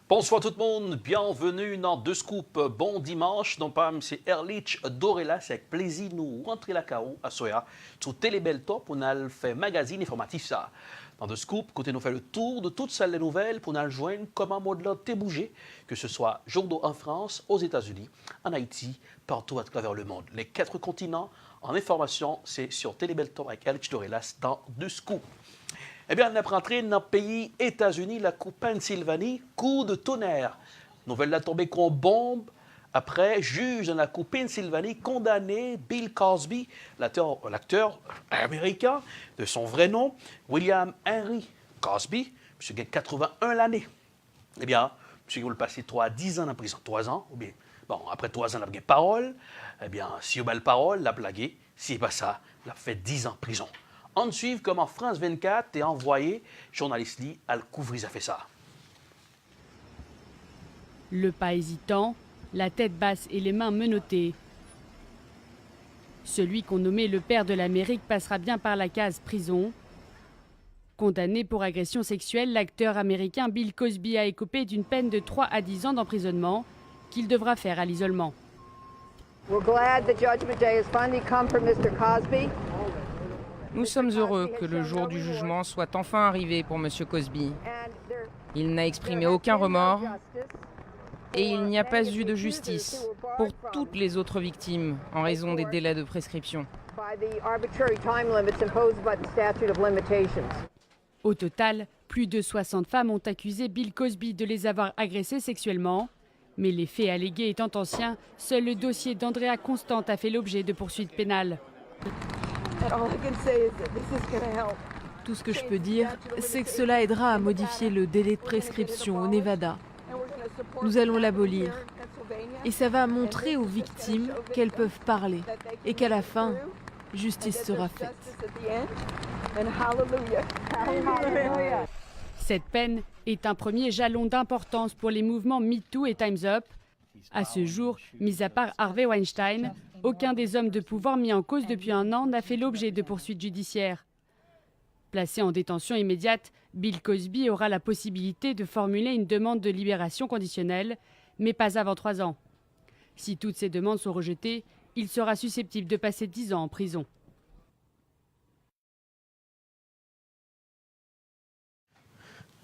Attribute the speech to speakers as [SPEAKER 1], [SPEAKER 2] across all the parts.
[SPEAKER 1] Bonsoir tout le monde, bienvenue dans Deux Scoops. Bon dimanche, non pas M. Erlich Dorela, c'est avec plaisir nous rentrer la KO à Soya sur Télébel Top pour nous faire magazine informatif ça. Dans Deux Scoops, côté nous fait le tour de toutes celles les nouvelles pour nous joindre comment mode t'est bougé, que ce soit journaux en France, aux États-Unis, en Haïti, partout à travers le monde. Les 4 continents en information, c'est sur Télébel Top avec Erlich Dorela dans Deux Scoops. Eh bien, on a rentré dans le pays États-Unis, la coupe Pennsylvanie, coup de tonnerre. Nouvelle la tombée qu'on bombe. Après, juge dans la coupe Pennsylvanie condamné Bill Cosby, l'acteur américain, de son vrai nom, William Henry Cosby, monsieur qui a 81 l'année. Eh bien, monsieur qui va le passer 10 ans en prison. 3 ans, ou bien, bon, après 3 ans, il a parole. Eh bien, si il a parole, il a blagué. Si n'est pas ça, il a fait 10 ans en prison. On suit comment France 24 est envoyé, journaliste Lee, à le couvrir, ça fait ça.
[SPEAKER 2] Le pas hésitant, la tête basse et les mains menottées. Celui qu'on nommait le père de l'Amérique passera bien par la case prison. Condamné pour agression sexuelle, l'acteur américain Bill Cosby a écopé d'une peine de 3 à 10 ans d'emprisonnement qu'il devra faire à l'isolement.
[SPEAKER 3] We're glad the judgment day has finally come for Mr. Cosby.
[SPEAKER 4] Nous sommes heureux que le jour du jugement soit enfin arrivé pour M. Cosby. Il n'a exprimé aucun remords et il n'y a pas eu de justice pour toutes les autres victimes en raison des délais de prescription.
[SPEAKER 2] Au total, plus de 60 femmes ont accusé Bill Cosby de les avoir agressées sexuellement. Mais les faits allégués étant anciens, seul le dossier d'Andrea Constant a fait l'objet de poursuites pénales.
[SPEAKER 5] Tout ce que je peux dire, c'est que cela aidera à modifier le délai de prescription au Nevada. Nous allons l'abolir. Et ça va montrer aux victimes qu'elles peuvent parler et qu'à la fin, justice sera faite.
[SPEAKER 2] Cette peine est un premier jalon d'importance pour les mouvements MeToo et Time's Up. À ce jour, mis à part Harvey Weinstein, aucun des hommes de pouvoir mis en cause depuis un an n'a fait l'objet de poursuites judiciaires. Placé en détention immédiate, Bill Cosby aura la possibilité de formuler une demande de libération conditionnelle, mais pas avant 3 ans. Si toutes ces demandes sont rejetées, il sera susceptible de passer 10 ans en prison.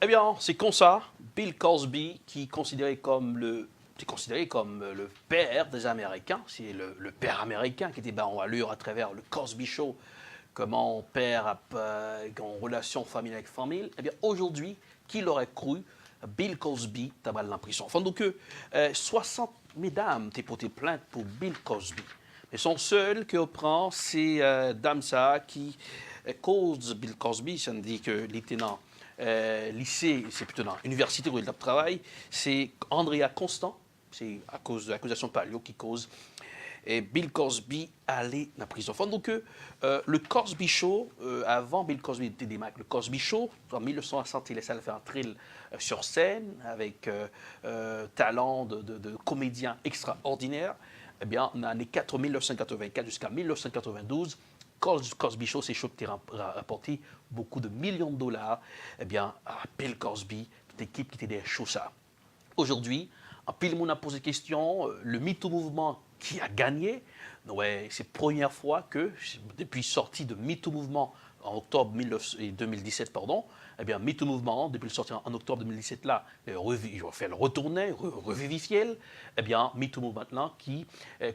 [SPEAKER 1] Eh bien, c'est comme ça, Bill Cosby, qui est considéré comme le père des Américains, c'est le père américain qui était en allure à travers le Cosby Show, comment père a en relation famille avec famille. Eh bien, aujourd'hui, qui l'aurait cru, Bill Cosby est en prison. Enfin, donc, 60 mesdames ont porté plainte pour Bill Cosby. Mais son seul que prend, c'est dame ça qui cause Bill Cosby, ça veut dire que lieutenant. Lycée, c'est plutôt dans l'université où il travaille, c'est Andrea Constant, c'est à cause de l'accusation Palio qui cause et Bill Cosby aller dans la prison. Enfin, donc, le Cosby Show, avant Bill Cosby était démarqué, le Cosby Show, en 1960, il laissait le faire entrer sur scène avec talent de comédien extraordinaire. Eh bien, dans les 1984 jusqu'à 1992, Cosby Show, c'est chaud qui a rapporté beaucoup de millions de dollars, eh bien, à Bill Cosby, toute l'équipe qui était derrière show ça. Aujourd'hui, en pile, le monde a posé la question, le MeToo mouvement qui a gagné, ouais, c'est la première fois que, depuis sortie de MeToo mouvement en octobre 2017, pardon, eh bien, MeToo mouvement, depuis le sortie en octobre 2017 là, il va faire le retourner, revivifier, eh bien, MeToo mouvement maintenant qui,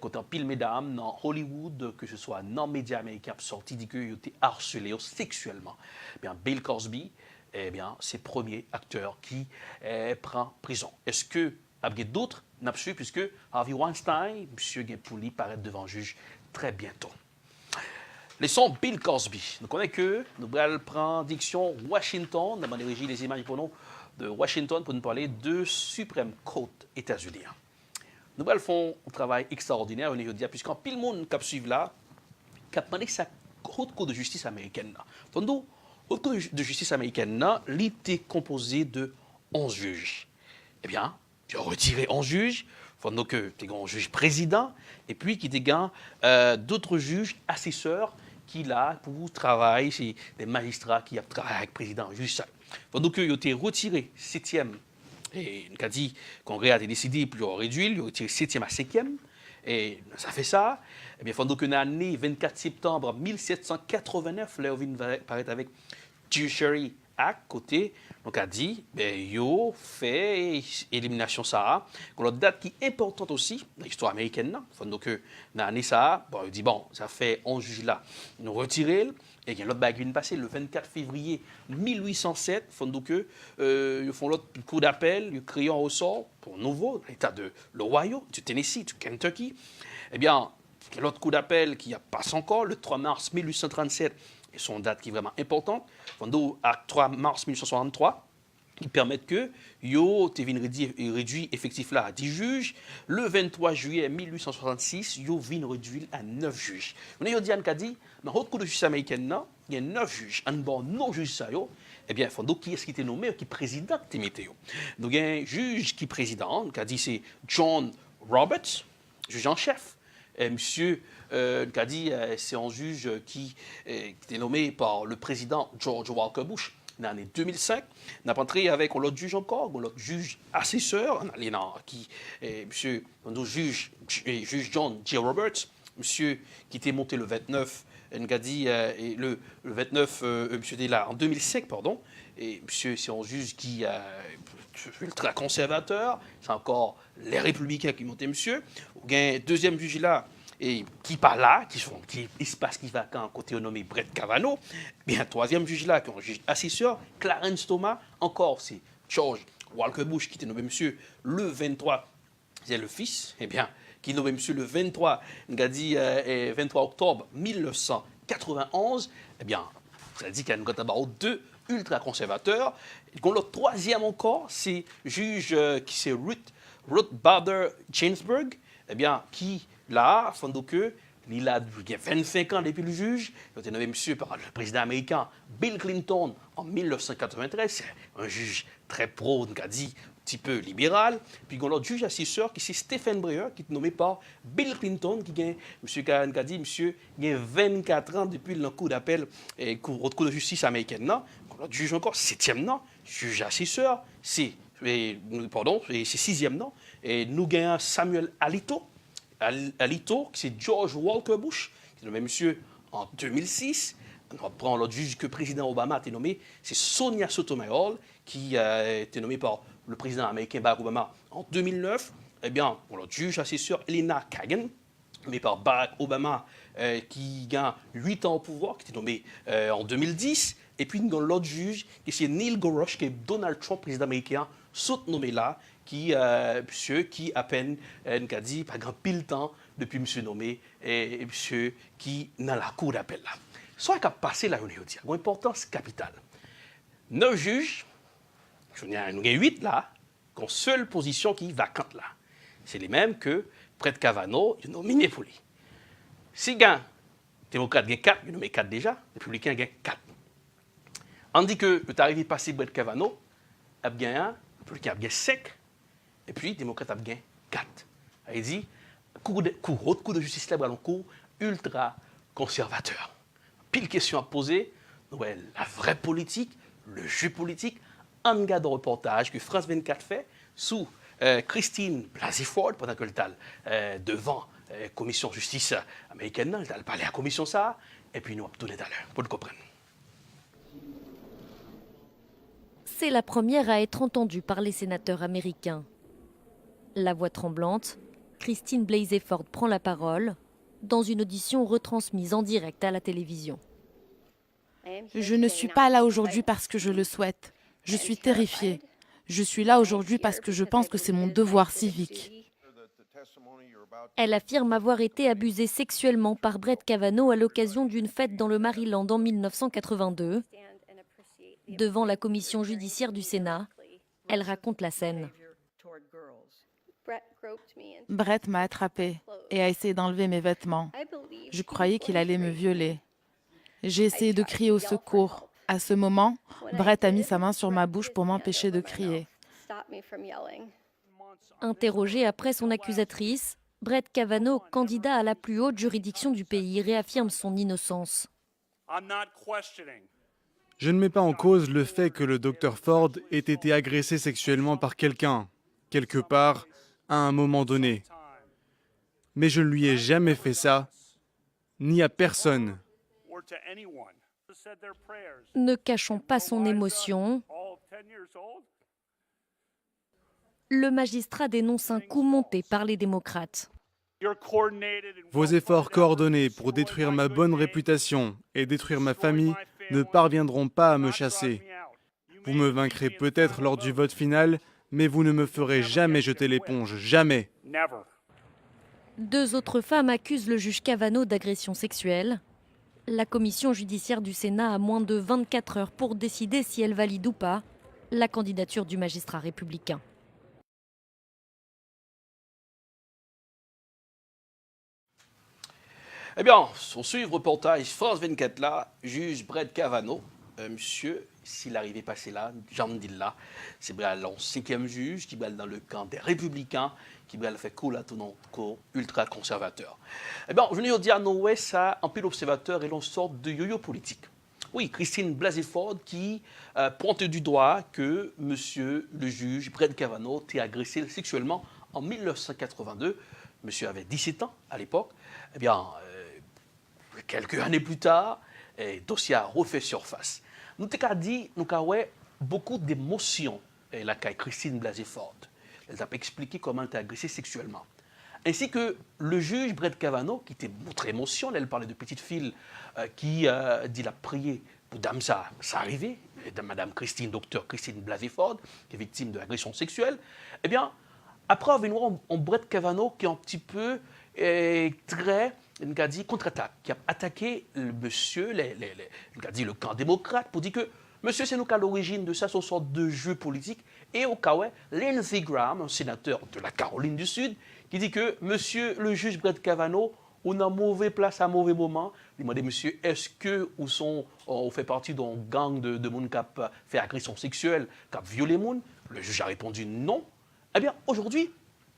[SPEAKER 1] quand on pile mesdames dans Hollywood, que ce soit dans les médias américains, sorti dit qu'ils ont été harcelés sexuellement. Eh bien, Bill Cosby, eh bien, c'est le premier acteur qui prend prison. Est-ce que, il y a d'autres, n'a pas su, puisque Harvey Weinstein, M. Gimpouli, paraît devant le juge très bientôt. Laissons Bill Cosby. Nous connaissons que nous allons prendre diction Washington, nous avons dirigé les images pour nous de Washington pour nous parler de Supreme Court États-Unis. Nous allons faire un travail extraordinaire, puisqu'en pile le monde qui suit là, qui a demandé sa haute cour de justice américaine. Donc, haute cour de justice américaine, elle était composée de 11 juges. Eh bien, tu as retiré 11 juges, donc tu es un juge président, et puis qui est d'autres juges assesseurs qui là pour travailler, c'est des magistrats qui travaillent avec le président, juge ça. Donc, il a été retiré 7e Et on a dit, le Congrès a décidé de réduire, il a retiré 7e à 5e. Et ça fait ça. Eh bien, pendant qu'on est né 24 septembre 1789, là, on vient paraître avec Judiciary Act côté. Donc, a dit, ben, yo fait élimination ça. L'autre date qui est importante aussi, dans l'histoire américaine, donc, dans l'année ça, bon, il dit, bon, ça fait 11 juges là, nous retirer. Et il y a l'autre bague qui vient de passer le 24 février 1807. Donc, ils font l'autre coup d'appel, ils créent un ressort pour nouveau, l'État de l'Ohio, du Tennessee, du Kentucky. Eh bien, il y a l'autre coup d'appel qui passe encore le 3 mars 1837. Et son date qui est vraiment importante. Donc, à 3 mars 1863. Qui permettent que yo te vin réduit effectif là à 10 juges. Le 23 juillet 1866, yo vin réduit à 9 juges. On a dit Anne dit, dans haute cour de justice américaine, il y a 9 juges. En bon, non juges ça yo. Eh bien, donc qui est-ce qui était nommé, qui est président qui était yo. Donc il y a un juge qui est président, qui a dit c'est John Roberts, juge en chef. Monsieur qui a dit c'est un juge qui était nommé par le président George Walker Bush. Dans l'année 2005, on a entré avec l'autre juge encore, l'autre juge assesseur, on allait dans qui, monsieur, notre juge John J. Roberts, monsieur qui était monté le 29, on a dit, et le 29, monsieur était là en 2005, pardon, et monsieur, c'est un juge qui est ultra conservateur, c'est encore les républicains qui montaient monsieur, ou un deuxième juge là, et qui parle là, il se passe qui va quand côté nommé Brett Kavanaugh, bien troisième juge là, qui est un juge assesseur, Clarence Thomas, encore c'est George Walker Bush qui était nommé monsieur le 23, c'est le fils, eh bien, qui est nommé monsieur le 23, on a dit 23 octobre 1991, eh bien, ça dit qu'il y a d'abord deux ultra-conservateurs. Et le troisième encore, c'est juge qui c'est Ruth Bader Ginsburg, eh bien, qui là, il a 25 ans depuis le juge. Il a été nommé monsieur par le président américain Bill Clinton en 1993. C'est un juge très pro, on a dit, un petit peu libéral. Puis il y a l'autre juge assesseur qui c'est Stephen Breyer, qui est nommé par Bill Clinton, qui a, monsieur Karen a dit, monsieur, il y a 24 ans depuis le coup d'appel et cour de justice américaine. L'autre juge encore, 7e nom, juge assesseur, c'est 6e nom. Et nous avons Samuel Alito, qui c'est George Walker Bush, qui est nommé monsieur en 2006. On reprend l'autre juge que le président Obama a été nommé, c'est Sonia Sotomayor, qui a été nommée par le président américain Barack Obama en 2009. Eh bien, l'autre juge assesseur Elena Kagan, nommée par Barack Obama, qui gagne 8 ans au pouvoir, qui a été nommé en 2010. Et puis, nous avons l'autre juge, qui c'est Neil Gorsuch, qui est Donald Trump, président américain, saute nommé là, qui à peine a dit pas grand pile temps depuis monsieur nommé et monsieur qui dans la cour d'appel là. Soit qu'a passé la journée aujourd'hui, une importance capitale. 9 juges, nous avons 8 là, qui ont seule position qui est vacante là. C'est les mêmes que Brett Kavanaugh, ils ont nominé pour lui. Si gain démocrate gagne 4, ils ont nommé 4 déjà, les républicains gagnent 4. On dit que le tarif est passé Brett Kavanaugh, a gagné 1, les républicains a gagné 5. Et puis, les démocrates ont gagné 4. Il dit, haute cour de justice là, un cours ultra conservateur. Pile question à poser, ouais, la vraie politique, le jeu politique, un gars de reportage que France 24 fait sous Christine Blasey Ford, pendant que le devant la commission justice américaine, elle parlait à la commission ça, et puis nous avons donné tout à l'heure, pour le comprendre.
[SPEAKER 6] C'est la première à être entendue par les sénateurs américains. La voix tremblante, Christine Blasey Ford prend la parole dans une audition retransmise en direct à la télévision.
[SPEAKER 5] Je ne suis pas là aujourd'hui parce que je le souhaite. Je suis terrifiée. Je suis là aujourd'hui parce que je pense que c'est mon devoir civique.
[SPEAKER 6] Elle affirme avoir été abusée sexuellement par Brett Kavanaugh à l'occasion d'une fête dans le Maryland en 1982. Devant la commission judiciaire du Sénat, elle raconte la scène.
[SPEAKER 5] Brett m'a attrapée et a essayé d'enlever mes vêtements. Je croyais qu'il allait me violer. J'ai essayé de crier au secours. À ce moment, Brett a mis sa main sur ma bouche pour m'empêcher de crier.
[SPEAKER 6] Interrogé après son accusatrice, Brett Kavanaugh, candidat à la plus haute juridiction du pays, réaffirme son innocence.
[SPEAKER 7] Je ne mets pas en cause le fait que le Dr Ford ait été agressé sexuellement par quelqu'un, quelque part, à un moment donné. Mais je ne lui ai jamais fait ça, ni à personne.
[SPEAKER 6] Ne cachons pas son émotion. Le magistrat dénonce un coup monté par les démocrates.
[SPEAKER 7] Vos efforts coordonnés pour détruire ma bonne réputation et détruire ma famille ne parviendront pas à me chasser. Vous me vaincrez peut-être lors du vote final, mais vous ne me ferez jamais jeter l'éponge, jamais.
[SPEAKER 6] 2 autres femmes accusent le juge Kavanaugh d'agression sexuelle. La commission judiciaire du Sénat a moins de 24 heures pour décider si elle valide ou pas la candidature du magistrat républicain.
[SPEAKER 1] Eh bien, on suit le reportage France 24 là, juge Brett Kavanaugh. Monsieur, s'il arrivait passer là, j'en dis là, c'est le 5e juge qui est dans le camp des républicains, qui va le faire couler à ton cours ultra-conservateur. Eh bien, je veux dire, nous, ça, un peu l'observateur et l'on sort de yo-yo politique. Oui, Christine Blasey Ford qui pointe du doigt que monsieur le juge Brett Kavanaugh était agressé sexuellement en 1982. Monsieur avait 17 ans à l'époque. Eh bien, quelques années plus tard, le dossier a refait surface. Nous avons dit, nous avons beaucoup d'émotions, la Christine Blasey Ford. Elle a expliqué comment elle était agressée sexuellement. Ainsi que le juge Brett Kavanaugh, qui était très émotion, elle parlait de petite fille qui dit la prière pour dame ça arrivait, madame Christine, docteur Christine Blasey Ford, qui est victime d'agression sexuelle. Eh bien, après, on a Brett Kavanaugh qui est un petit peu très, il a dit, contre-attaque, qui a attaqué le monsieur, il a dit le camp démocrate, pour dire que monsieur, c'est nous qu'à l'origine de ça, ce sorte de jeu politique. Et au cas où, Lindsey Graham, un sénateur de la Caroline du Sud, qui dit que monsieur le juge Brett Kavanaugh, on a mauvais place à mauvais moment. Il m'a dit, monsieur, est-ce que on fait partie d'un gang de monde qui a fait agression sexuelle, qui a violé le monde? Le juge a répondu non. Eh bien, aujourd'hui,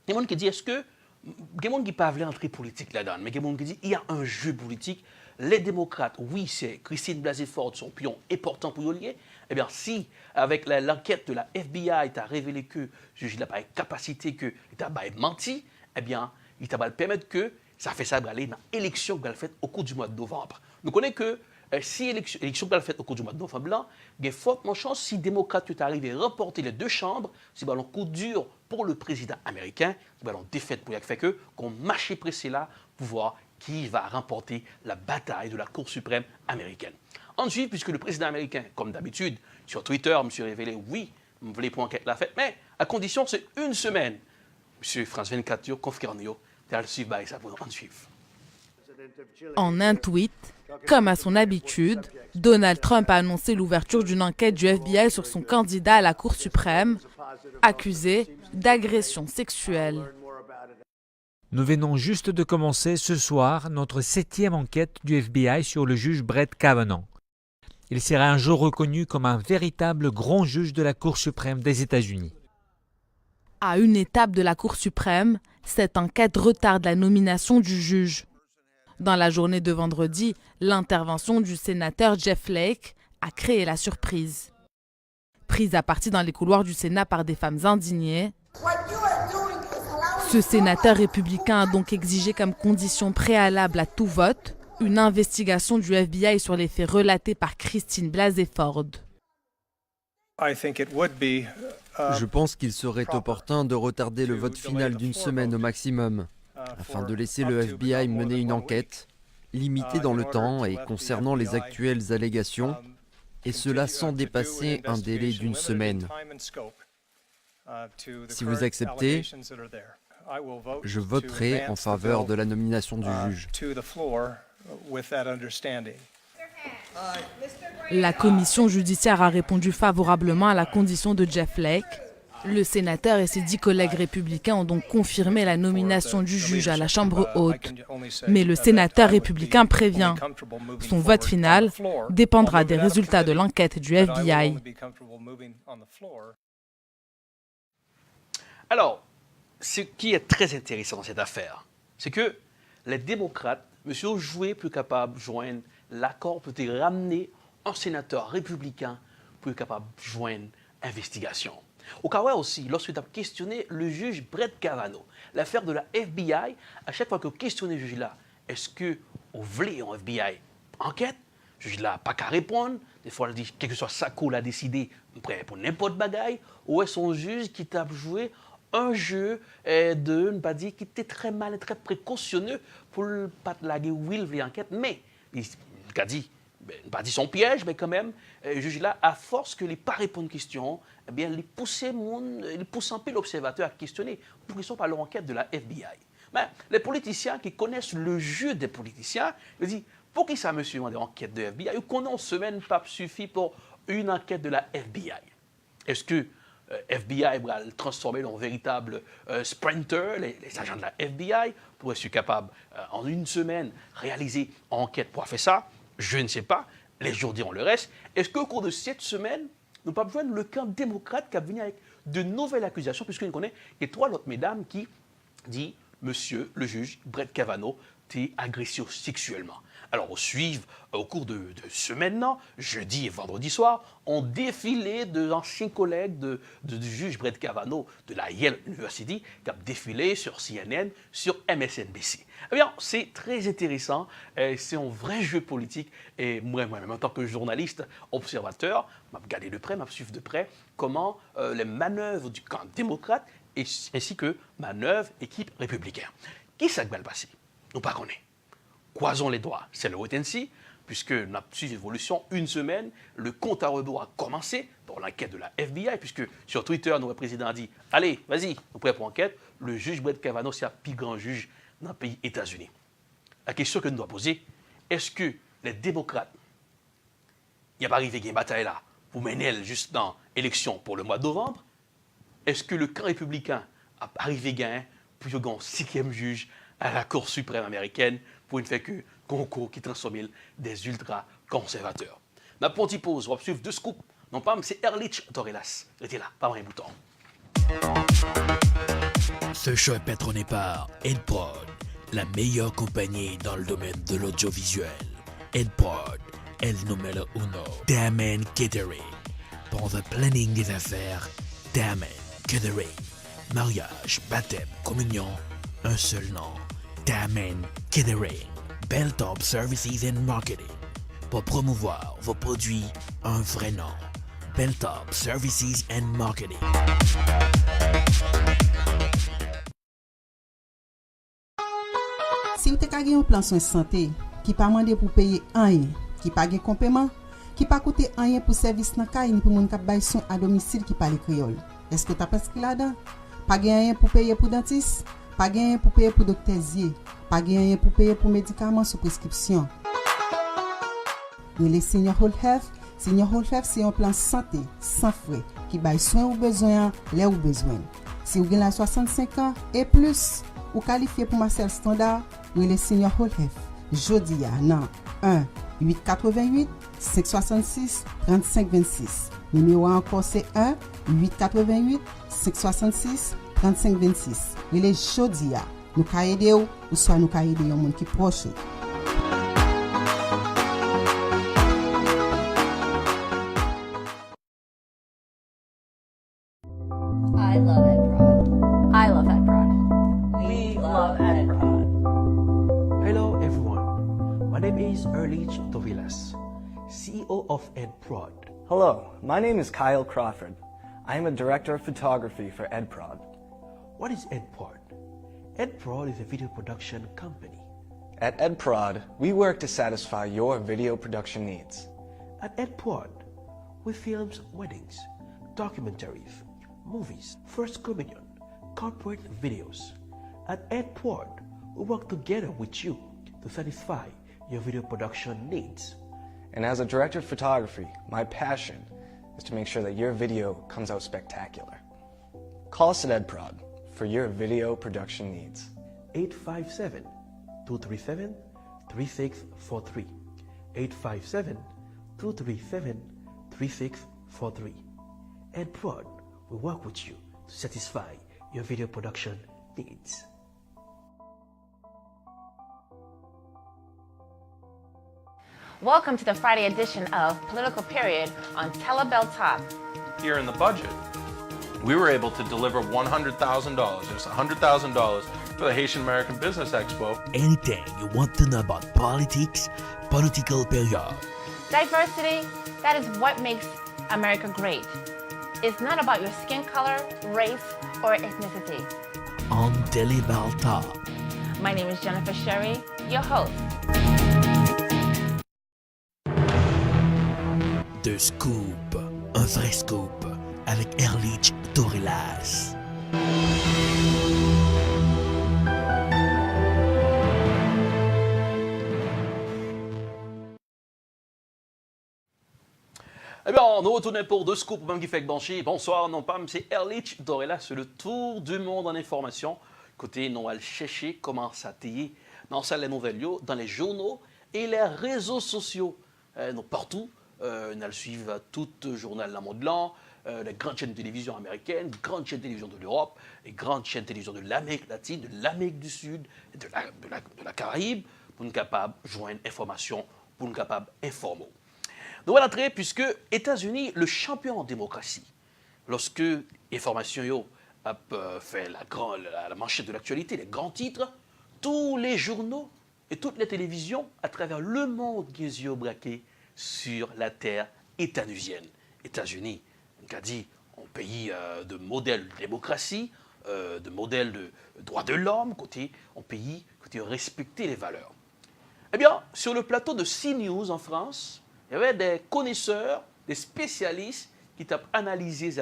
[SPEAKER 1] il y a des gens qui disent, est-ce que il y a des gens qui ne peuvent pas entrer politique là-dedans, mais il y a des gens qui disent qu'il y a un jeu politique. Les démocrates, oui, c'est Christine Blasey Ford, son pion important pour y lier. Eh bien, si, avec l'enquête de la FBI, tu as révélé que le juge n'a pas de capacité, qu'il n'a pas menti, eh bien, il t'a pas permettre que ça fait ça aller dans l'élection qu'elle fait au cours du mois de novembre. Nous connaissons que si l'élection qu'elle fait au cours du mois de novembre, il y a fortement chance, si les démocrates arrivent à remporter les 2 chambres, c'est un coup dur pour le président américain, c'est une défaite pour fait que qu'on marche pressé là pour voir qui va remporter la bataille de la Cour suprême américaine. Ensuite, puisque le président américain, comme d'habitude, sur Twitter, M. révélé, oui, vous voulez pour enquête la fête, mais à condition, c'est 1 semaine. M. France 24, confirme, tu as le suivre, ça pour en suivre.
[SPEAKER 5] En un tweet, comme à son habitude, Donald Trump a annoncé l'ouverture d'une enquête du FBI sur son candidat à la Cour suprême, accusé d'agression sexuelle.
[SPEAKER 8] Nous venons juste de commencer ce soir notre 7e enquête du FBI sur le juge Brett Kavanaugh. Il sera un jour reconnu comme un véritable grand juge de la Cour suprême des États-Unis.
[SPEAKER 5] À une étape de la Cour suprême, cette enquête retarde la nomination du juge. Dans la journée de vendredi, l'intervention du sénateur Jeff Flake a créé la surprise. Prise à partie dans les couloirs du Sénat par des femmes indignées, ce sénateur républicain a donc exigé comme condition préalable à tout vote une investigation du FBI sur les faits relatés par Christine Blasey Ford.
[SPEAKER 9] Je pense qu'il serait opportun de retarder le vote final d'1 semaine au maximum, afin de laisser le FBI mener une enquête, limitée dans le temps et concernant les actuelles allégations, et cela sans dépasser un délai d'1 semaine. Si vous acceptez, je voterai en faveur de la nomination du juge.
[SPEAKER 5] La commission judiciaire a répondu favorablement à la condition de Jeff Flake. Le sénateur et ses 10 collègues républicains ont donc confirmé la nomination du juge à la Chambre haute. Mais le sénateur républicain prévient, son vote final dépendra des résultats de l'enquête du FBI.
[SPEAKER 1] Alors, ce qui est très intéressant dans cette affaire, c'est que les démocrates, monsieur, ont joué plus capable de joindre l'accord pour te ramener un sénateur républicain pour être capable de joindre investigation. Au cas où aussi, lorsque tu as questionné le juge Brett Kavanaugh, l'affaire de la FBI, à chaque fois que vous questionnez le juge là, est-ce que vous voulez un FBI enquête? Le juge là pas qu'à répondre. Des fois, il dit, quel que soit ça qu'on a décidé, prêt pour n'importe bagaille. Ou est-ce un juge qui t'a joué un jeu de, ne pas dire, qui était très mal et très précautionneux pour ne pas laguer Will l'enquête, mais il a dit, pas dit son piège, mais quand même, le juge là, à force que les pas répondre aux questions, eh bien, il pousse un peu l'observateur à questionner pour qu'ils ne soient pas l'enquête de la FBI. Mais les politiciens qui connaissent le jeu des politiciens, ils disent, pour qui ça, monsieur, des enquêtes de FBI, ou qu'on en semaine pas suffit pour une enquête de la FBI? Est-ce que FBI va le transformer en véritable sprinter, les agents de la FBI, pour être capable, en une semaine, réaliser une enquête pour faire ça? Je ne sais pas. Les jours diront le reste. Est-ce qu'au cours de cette semaine, nous pas besoin de le camp démocrate qui a venu avec de nouvelles accusations, puisqu'on connaît les trois autres mesdames qui disent monsieur le juge Brett Kavanaugh t'es agressé sexuellement. Alors, on suit au cours de semaine, jeudi et vendredi soir, on défilé d'anciens collègues du juge Brett Kavanaugh de la Yale University qui a défilé sur CNN, sur MSNBC. Eh bien, c'est très intéressant, c'est un vrai jeu politique et moi-même, en tant que journaliste, observateur, je vais regarder de près, je vais suivre de près comment les manœuvres du camp démocrate ainsi que manœuvres équipe républicaine. Qui ça va le passer? Nous pas connaissons. Croisons les doigts, c'est le wait and see, puisque nous avons suivi l'évolution une semaine, le compte à rebours a commencé dans l'enquête de la FBI, puisque sur Twitter, notre président a dit « Allez, vas-y, nous prêts pour l'enquête ». Le juge Brett Kavanaugh, c'est le plus grand juge dans le pays États-Unis. La question que nous devons poser, est-ce que les démocrates, il n'y a pas arrivé une bataille là, pour mener juste dans l'élection pour le mois de novembre? Est-ce que le camp républicain a arrivé gain pour un 6e juge à la Cour suprême américaine pour une fait que concours qui transforme des ultra-conservateurs? Ma petite pause, on va suivre deux scoops. Non pas, mais c'est Ehrlich Dorelas. Restez là, pas un bouton.
[SPEAKER 10] Ce show est patronné par EdProd, la meilleure compagnie dans le domaine de l'audiovisuel. EdProd, el numéro uno. Damen Catering, pour le planning des affaires, Damen Catering. Mariage, baptême, communion, un seul nom. Damen Catering. Belltop Services and Marketing. Pour promouvoir vos produits, un vrai nom. Belltop Services and Marketing.
[SPEAKER 11] Si vous avez un plan de santé qui pas demandé pour payer rien, qui pas de complément, qui pas coûter rien pour service dans caille ni pour moun k'ap bay son à domicile qui parle créole. Est-ce que tu as pensé là-dedans? Pas rien pour payer pour dentiste, pas rien pour payer pour docteur Zier, pas rien pour payer pour médicaments sous prescription. Les Senior Whole Health, Senior Whole Health c'est un plan santé sans frais qui baille soin ou besoin là où besoin. Si vous avez 65 ans et plus, ou qualifié pour Marcel Standard, les Senior Whole Health. Jodi a nan 1-888-566-3526. Numéro encore c'est 1-888-566-3526. Les jodi a, nous ka aider ou soit nous ka aider yon moun ki proche.
[SPEAKER 12] I love EdProd. I love EdProd. We love EdProd.
[SPEAKER 1] Hello everyone, my name is Ehrlich Dorelas, CEO of EdProd.
[SPEAKER 13] Hello, my name is Kyle Crawford. I am a director of photography for EdProd.
[SPEAKER 1] What is EdProd? EdProd is a video production company.
[SPEAKER 13] At EdProd, we work to satisfy your video production needs.
[SPEAKER 1] At EdProd, we film weddings, documentaries, movies, First Communion, corporate videos. At EdProd, we work together with you to satisfy your video production needs.
[SPEAKER 13] And as a director of photography, my passion is to make sure that your video comes out spectacular. Call us at EdProd for your video production needs.
[SPEAKER 1] 857-237-3643. 857-237-3643. EdProd will work with you to satisfy your video production needs.
[SPEAKER 14] Welcome to the Friday edition of Political Period on Telebel Talk.
[SPEAKER 15] Here in the budget, we were able to deliver $100,000, just $100,000 for the Haitian American Business Expo.
[SPEAKER 10] Anything you want to know about politics, Political Period.
[SPEAKER 14] Diversity, that is what makes America great. It's not about your skin color, race, or ethnicity.
[SPEAKER 10] On Telebel Talk.
[SPEAKER 14] My name is Jennifer Sherry, your host.
[SPEAKER 10] The Scoop, un vrai scoop, avec Ehrlich Torelas.
[SPEAKER 1] Eh bien, nous retournons pour deux scoops, même qui fait Banchi. Bonsoir, non pas, c'est Ehrlich Dorela, c'est le tour du monde en information. Côté, nous allons chercher comment ça t'y dans les nouvelles, dans les journaux et les réseaux sociaux. Nous partout, nous allons suivre tout le journal La Monde Blanc, les grandes chaînes de télévision américaines, les grandes chaînes de télévision de l'Europe, les grandes chaînes de télévision de l'Amérique latine, de l'Amérique du Sud, de la Caraïbe, pour nous capables de joindre information, pour nous capables d'informer. Nous allons entrer puisque États-Unis, le champion en démocratie, lorsque l'information a fait la manchette de l'actualité, les grands titres, tous les journaux et toutes les télévisions à travers le monde qui les yeux braqués sur la terre étanusienne. États-Unis, on a dit, un pays de modèle de démocratie, de modèle de droits de l'homme, un pays qui respectait les valeurs. Eh bien, sur le plateau de CNews en France, il y avait des connaisseurs, des spécialistes qui ont analysé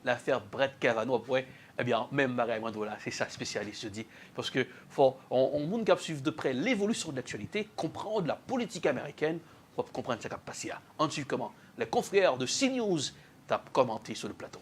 [SPEAKER 1] l'affaire Brett Kavanaugh. Après, eh bien, même Marie Mandola, c'est ça, spécialiste, je dis. Parce que on doit suivre de près l'évolution de l'actualité, comprendre la politique américaine, pour comprendre ce qui a passé. On suit comment les confrères de CNews ont commenté sur le plateau.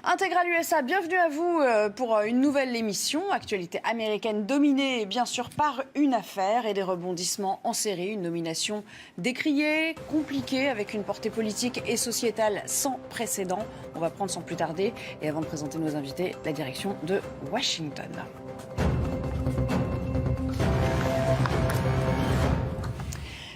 [SPEAKER 16] Intégral USA, bienvenue à vous pour une nouvelle émission. Actualité américaine dominée bien sûr par une affaire et des rebondissements en série. Une nomination décriée, compliquée, avec une portée politique et sociétale sans précédent. On va prendre sans plus tarder. Et avant de présenter nos invités, la direction de Washington.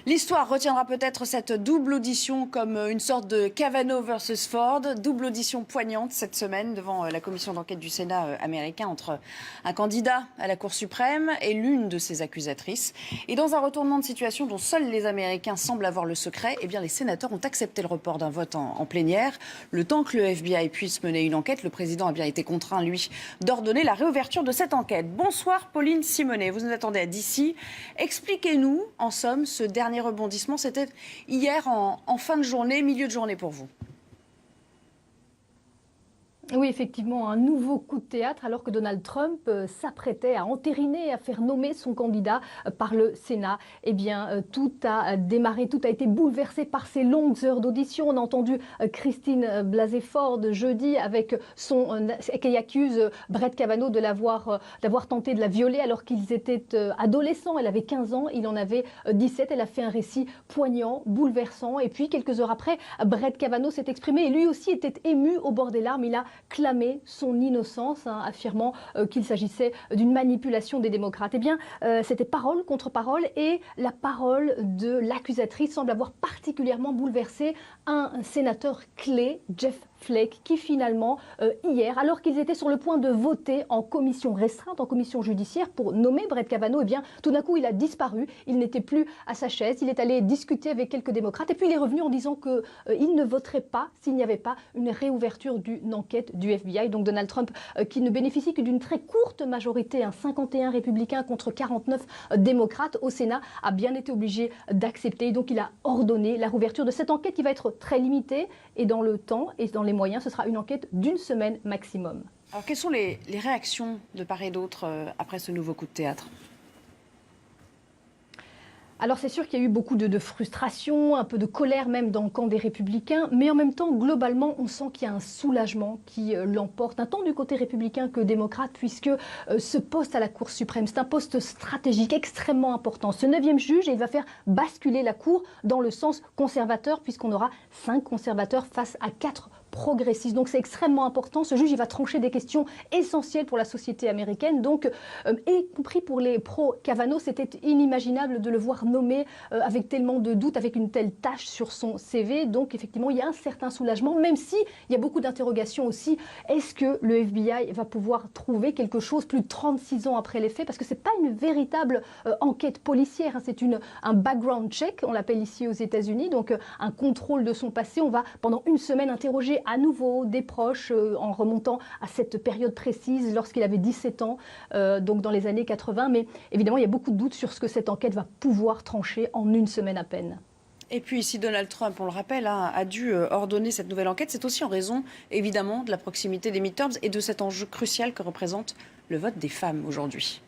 [SPEAKER 16] L'histoire retiendra peut-être cette double audition comme une sorte de Kavanaugh versus Ford, double audition poignante cette semaine devant la commission d'enquête du Sénat américain entre un candidat à la Cour suprême et l'une de ses accusatrices. Et dans un retournement de situation dont seuls les Américains semblent avoir le secret, eh bien les sénateurs ont accepté le report d'un vote en plénière. Le temps que le FBI puisse mener une enquête, le président a bien été contraint, lui, d'ordonner la réouverture de cette enquête. Bonsoir Pauline Simonet, vous nous attendez à DC. Expliquez-nous, en somme, ce dernier rebondissement, c'était hier en fin de journée, milieu de journée pour vous.
[SPEAKER 17] Oui, effectivement, un nouveau coup de théâtre alors que Donald Trump s'apprêtait à entériner, à faire nommer son candidat par le Sénat. Eh bien, tout a démarré, tout a été bouleversé par ces longues heures d'audition. On a entendu Christine Blasey Ford jeudi qui accuse Brett Kavanaugh d'avoir tenté de la violer alors qu'ils étaient adolescents. Elle avait 15 ans, il en avait 17. Elle a fait un récit poignant, bouleversant. Et puis, quelques heures après, Brett Kavanaugh s'est exprimé et lui aussi était ému au bord des larmes. Il a clamé son innocence, affirmant qu'il s'agissait d'une manipulation des démocrates. Eh bien, c'était parole contre parole et la parole de l'accusatrice semble avoir particulièrement bouleversé un sénateur clé, Jeff Flake, qui finalement, hier, alors qu'ils étaient sur le point de voter en commission restreinte, en commission judiciaire, pour nommer Brett Kavanaugh, eh bien, tout d'un coup, il a disparu, il n'était plus à sa chaise, il est allé discuter avec quelques démocrates, et puis il est revenu en disant qu'il ne voterait pas s'il n'y avait pas une réouverture d'une enquête du FBI. Donc Donald Trump, qui ne bénéficie que d'une très courte majorité, 51 républicains contre 49 démocrates au Sénat, a bien été obligé d'accepter. Donc il a ordonné la réouverture de cette enquête qui va être très limitée, et dans le temps et dans les moyens, ce sera une enquête d'une semaine maximum.
[SPEAKER 16] Alors, quelles sont les réactions de part et d'autre après ce nouveau coup de théâtre ?
[SPEAKER 17] Alors c'est sûr qu'il y a eu beaucoup de frustration, un peu de colère même dans le camp des Républicains, mais en même temps, globalement, on sent qu'il y a un soulagement qui l'emporte, tant du côté républicain que démocrate, puisque ce poste à la Cour suprême, c'est un poste stratégique extrêmement important. Ce 9e juge, il va faire basculer la Cour dans le sens conservateur, puisqu'on aura 5 conservateurs face à 4 progressiste. Donc c'est extrêmement important. Ce juge, il va trancher des questions essentielles pour la société américaine. Donc, y compris pour les pro-Kavanaugh, c'était inimaginable de le voir nommé avec tellement de doutes, avec une telle tâche sur son CV. Donc effectivement, il y a un certain soulagement, même si il y a beaucoup d'interrogations aussi. Est-ce que le FBI va pouvoir trouver quelque chose plus de 36 ans après les faits? Parce que c'est pas une véritable enquête policière, hein. C'est un background check, on l'appelle ici aux États-Unis, donc un contrôle de son passé. On va pendant une semaine interroger à nouveau des proches en remontant à cette période précise lorsqu'il avait 17 ans, donc dans les années 80. Mais évidemment, il y a beaucoup de doutes sur ce que cette enquête va pouvoir trancher en une semaine à peine.
[SPEAKER 16] Et puis, si Donald Trump, on le rappelle, a dû ordonner cette nouvelle enquête, c'est aussi en raison, évidemment, de la proximité des midterms et de cet enjeu crucial que représente le vote des femmes aujourd'hui.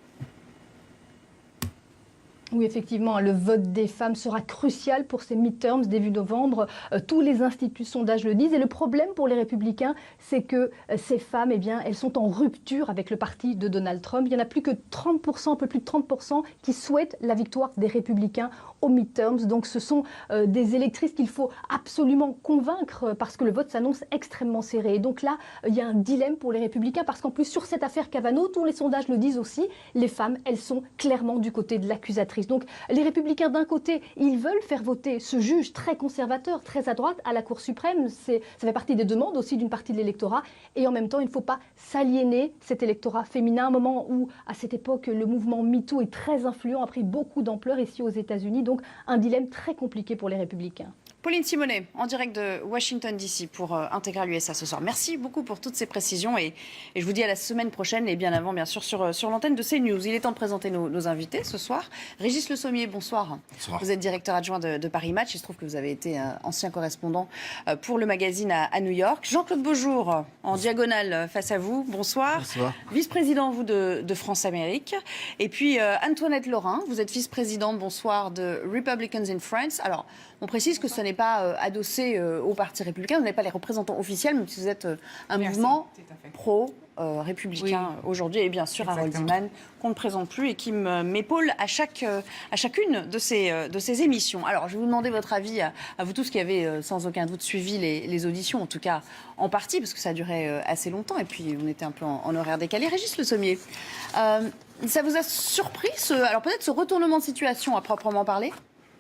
[SPEAKER 17] Oui, effectivement, le vote des femmes sera crucial pour ces midterms début novembre. Tous les instituts de sondage le disent. Et le problème pour les républicains, c'est que ces femmes, eh bien, elles sont en rupture avec le parti de Donald Trump. Il n'y en a plus que 30%, un peu plus de 30% qui souhaitent la victoire des républicains aux midterms. Donc ce sont des électrices qu'il faut absolument convaincre parce que le vote s'annonce extrêmement serré. Et donc là, il y a un dilemme pour les républicains parce qu'en plus, sur cette affaire Kavanaugh, tous les sondages le disent aussi, les femmes, elles sont clairement du côté de l'accusatrice. Donc les républicains, d'un côté, ils veulent faire voter ce juge très conservateur, très à droite, à la Cour suprême. Ça fait partie des demandes aussi d'une partie de l'électorat. Et en même temps, il ne faut pas s'aliéner cet électorat féminin. À un moment où, à cette époque, le mouvement MeToo est très influent, a pris beaucoup d'ampleur ici aux États-Unis. Donc un dilemme très compliqué pour les républicains.
[SPEAKER 16] Pauline Simonet, en direct de Washington DC pour Intégral USA ce soir. Merci beaucoup pour toutes ces précisions et je vous dis à la semaine prochaine et bien avant, bien sûr, sur l'antenne de CNews. Il est temps de présenter nos invités ce soir. Régis Le Sommier, bonsoir. Bonsoir. Vous êtes directeur adjoint de Paris Match. Il se trouve que vous avez été ancien correspondant pour le magazine à New York. Jean-Claude Beaujour, en diagonale face à vous. Bonsoir. Bonsoir. Vice-président, vous, de France-Amérique. Et puis Antoinette Laurin, vous êtes vice-présidente, bonsoir, de Republicans in France. Alors, on précise que ce n'est pas adossé au Parti républicain, vous n'êtes pas les représentants officiels, même si vous êtes un mouvement pro-républicain aujourd'hui. Et bien sûr, Harold Iman, qu'on ne présente plus et qui m'épaule à chacune de ces émissions. Alors, je vais vous demander votre avis à vous tous qui avez sans aucun doute suivi les auditions, en tout cas en partie, parce que ça a duré assez longtemps et puis on était un peu en horaire décalé. Régis Le Sommier, ça vous a surpris, alors peut-être ce retournement de situation à proprement parler ?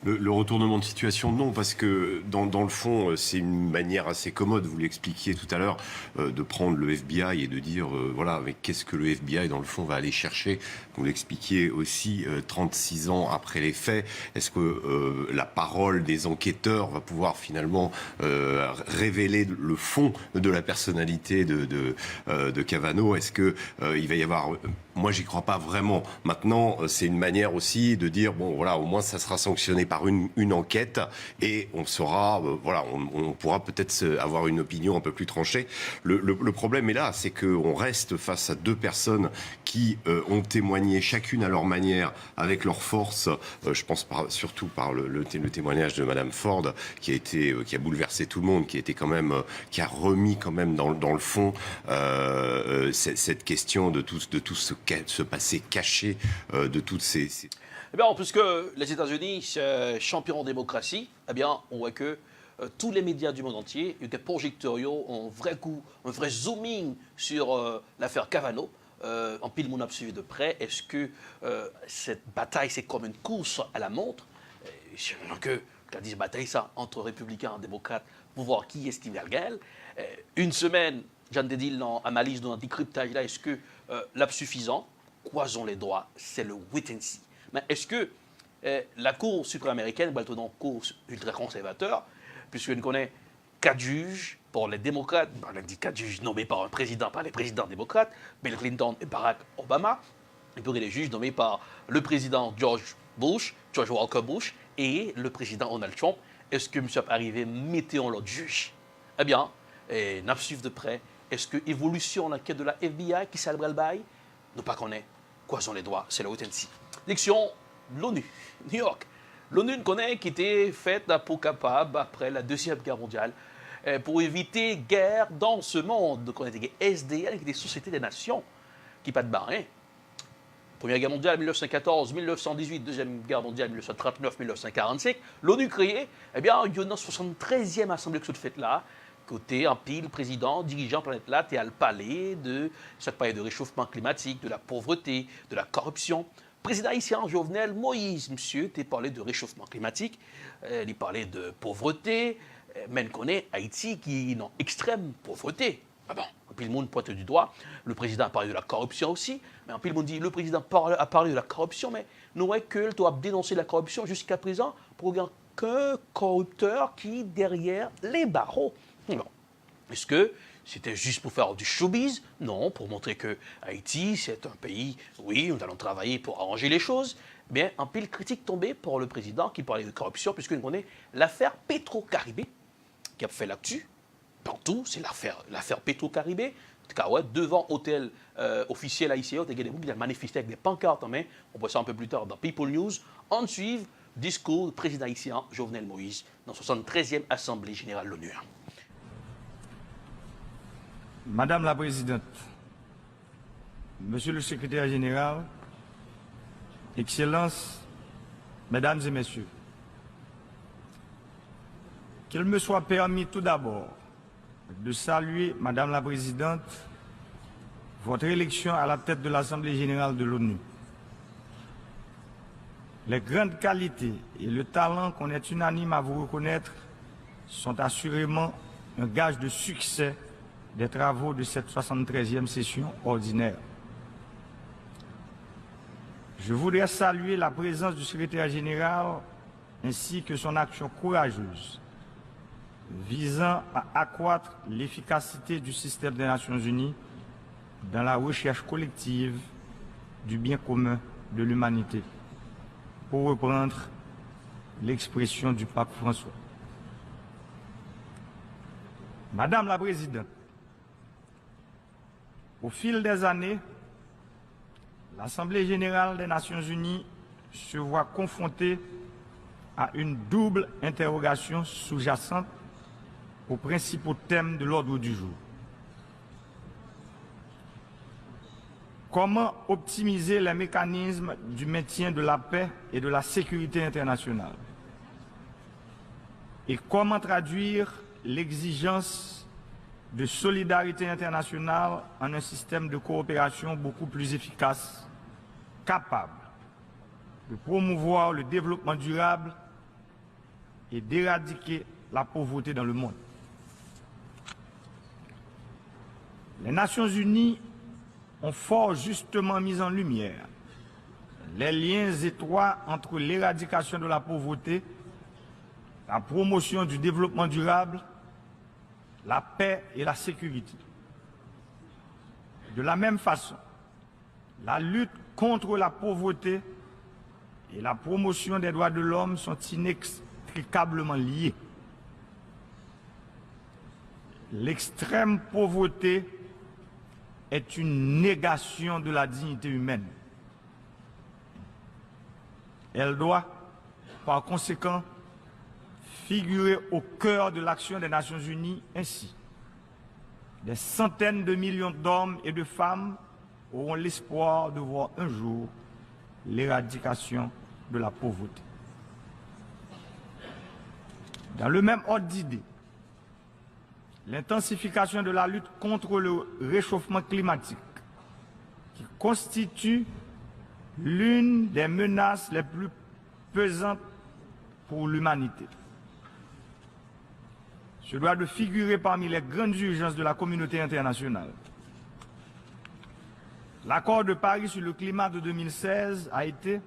[SPEAKER 18] Le retournement de situation, non, parce que dans le fond, c'est une manière assez commode, vous l'expliquiez tout à l'heure, de prendre le FBI et de dire, voilà, mais qu'est-ce que le FBI, dans le fond, va aller chercher, vous l'expliquiez aussi, 36 ans après les faits. Est-ce que la parole des enquêteurs va pouvoir finalement révéler le fond de la personnalité de Kavanaugh? Est-ce qu'il va y avoir... Moi, j'y crois pas vraiment. Maintenant, c'est une manière aussi de dire, bon, voilà, au moins, ça sera sanctionné par une enquête et on saura, voilà, on pourra peut-être avoir une opinion un peu plus tranchée. Le problème est là, c'est qu'on reste face à deux personnes qui ont témoigné chacune à leur manière, avec leur force. Je pense surtout par le témoignage de Madame Ford, qui a bouleversé tout le monde, qui a remis quand même dans le fond cette question de tout ce passé caché, de toutes ces...
[SPEAKER 1] Eh bien, puisque les États-Unis, champions en démocratie, eh bien, on voit que tous les médias du monde entier, des projectoriaux, ont un vrai zooming sur l'affaire Kavanaugh. En pile, mon a suivi de près. Est-ce que cette bataille, c'est comme une course à la montre? Que la bataille, ça, entre républicains et démocrates, pour voir qui est-ce qui va gagner. Une semaine, j'en ai dit dans l'analyse, dans le décryptage, là, est-ce que l'ab suffisant, croisons les doigts, c'est le wait and see. Mais est-ce que la Cour suprême américaine va être une cour ultra-conservateur, puisqu'on connaît 4 juges pour les démocrates, on a dit 4 juges nommés par les présidents démocrates, Bill Clinton et Barack Obama, et puis les juges nommés par le président George Walker Bush, et le président Donald Trump. Est-ce que M. arrivé mettons l'autre juge? Eh bien, n'a suivre de près. Est-ce que évolution dans la quête de la FBI qui célèbre le bail? Nous pas connaît. Croisons les doigts, c'est le wait and see. L'élection de l'ONU, New York. L'ONU connaît qui était faite pour capable après la Deuxième Guerre mondiale pour éviter guerre dans ce monde. Donc on était SDN, des sociétés des nations qui pas de barin. Première guerre mondiale 1914, 1918, Deuxième guerre mondiale 1939, 1945. L'ONU créée, eh bien, il y a une 73e assemblée que cette fête là, côté, un pile président, dirigeant planète là, et à le parler de chaque parler de réchauffement climatique, de la pauvreté, de la corruption. Président haïtien Jovenel Moïse, monsieur, tu parlé de réchauffement climatique, il parlait de pauvreté, mais on connaît Haïti qui est une extrême pauvreté. Ah bon, puis le monde pointe du doigt. Le président a parlé de la corruption aussi, mais puis le monde dit le président a parlé de la corruption, mais nous voyons que doit dénoncer la corruption jusqu'à présent pour qu'il n'y ait qu'un corrupteur qui derrière les barreaux. Bon. Est-ce que c'était juste pour faire du showbiz? Non, pour montrer que Haïti, c'est un pays, oui, nous allons travailler pour arranger les choses. Bien, un pile critique tombé pour le président qui parlait de corruption, puisque nous connaissons l'affaire Petro-Caribé, qui a fait l'actu. Partout, c'est l'affaire Petro-Caribé. En tout cas, ouais, devant hôtel officiel haïtien, il a manifesté avec des pancartes en main. On voit ça un peu plus tard dans People News. En suivre, discours du président haïtien Jovenel Moïse dans la 73e Assemblée générale de l'ONU.
[SPEAKER 19] Madame la Présidente, Monsieur le Secrétaire général, Excellences, Mesdames et Messieurs, qu'il me soit permis tout d'abord de saluer, Madame la Présidente, votre élection à la tête de l'Assemblée générale de l'ONU. Les grandes qualités et le talent qu'on est unanime à vous reconnaître sont assurément un gage de succès des travaux de cette 73e session ordinaire. Je voudrais saluer la présence du secrétaire général ainsi que son action courageuse visant à accroître l'efficacité du système des Nations Unies dans la recherche collective du bien commun de l'humanité, pour reprendre l'expression du pape François. Madame la Présidente, au fil des années, l'Assemblée générale des Nations unies se voit confrontée à une double interrogation sous-jacente aux principaux thèmes de l'ordre du jour. Comment optimiser les mécanismes du maintien de la paix et de la sécurité internationale? Et comment traduire l'exigence de solidarité internationale en un système de coopération beaucoup plus efficace, capable de promouvoir le développement durable et d'éradiquer la pauvreté dans le monde? Les Nations unies ont fort justement mis en lumière les liens étroits entre l'éradication de la pauvreté, la promotion du développement durable, la paix et la sécurité. De la même façon, la lutte contre la pauvreté et la promotion des droits de l'homme sont inextricablement liées. L'extrême pauvreté est une négation de la dignité humaine. Elle doit, par conséquent, figurer au cœur de l'action des Nations unies. Ainsi, des centaines de millions d'hommes et de femmes auront l'espoir de voir un jour l'éradication de la pauvreté. Dans le même ordre d'idées, l'intensification de la lutte contre le réchauffement climatique, qui constitue l'une des menaces les plus pesantes pour l'humanité, se doit de figurer parmi les grandes urgences de la communauté internationale. L'accord de Paris sur le climat de 2016 a été,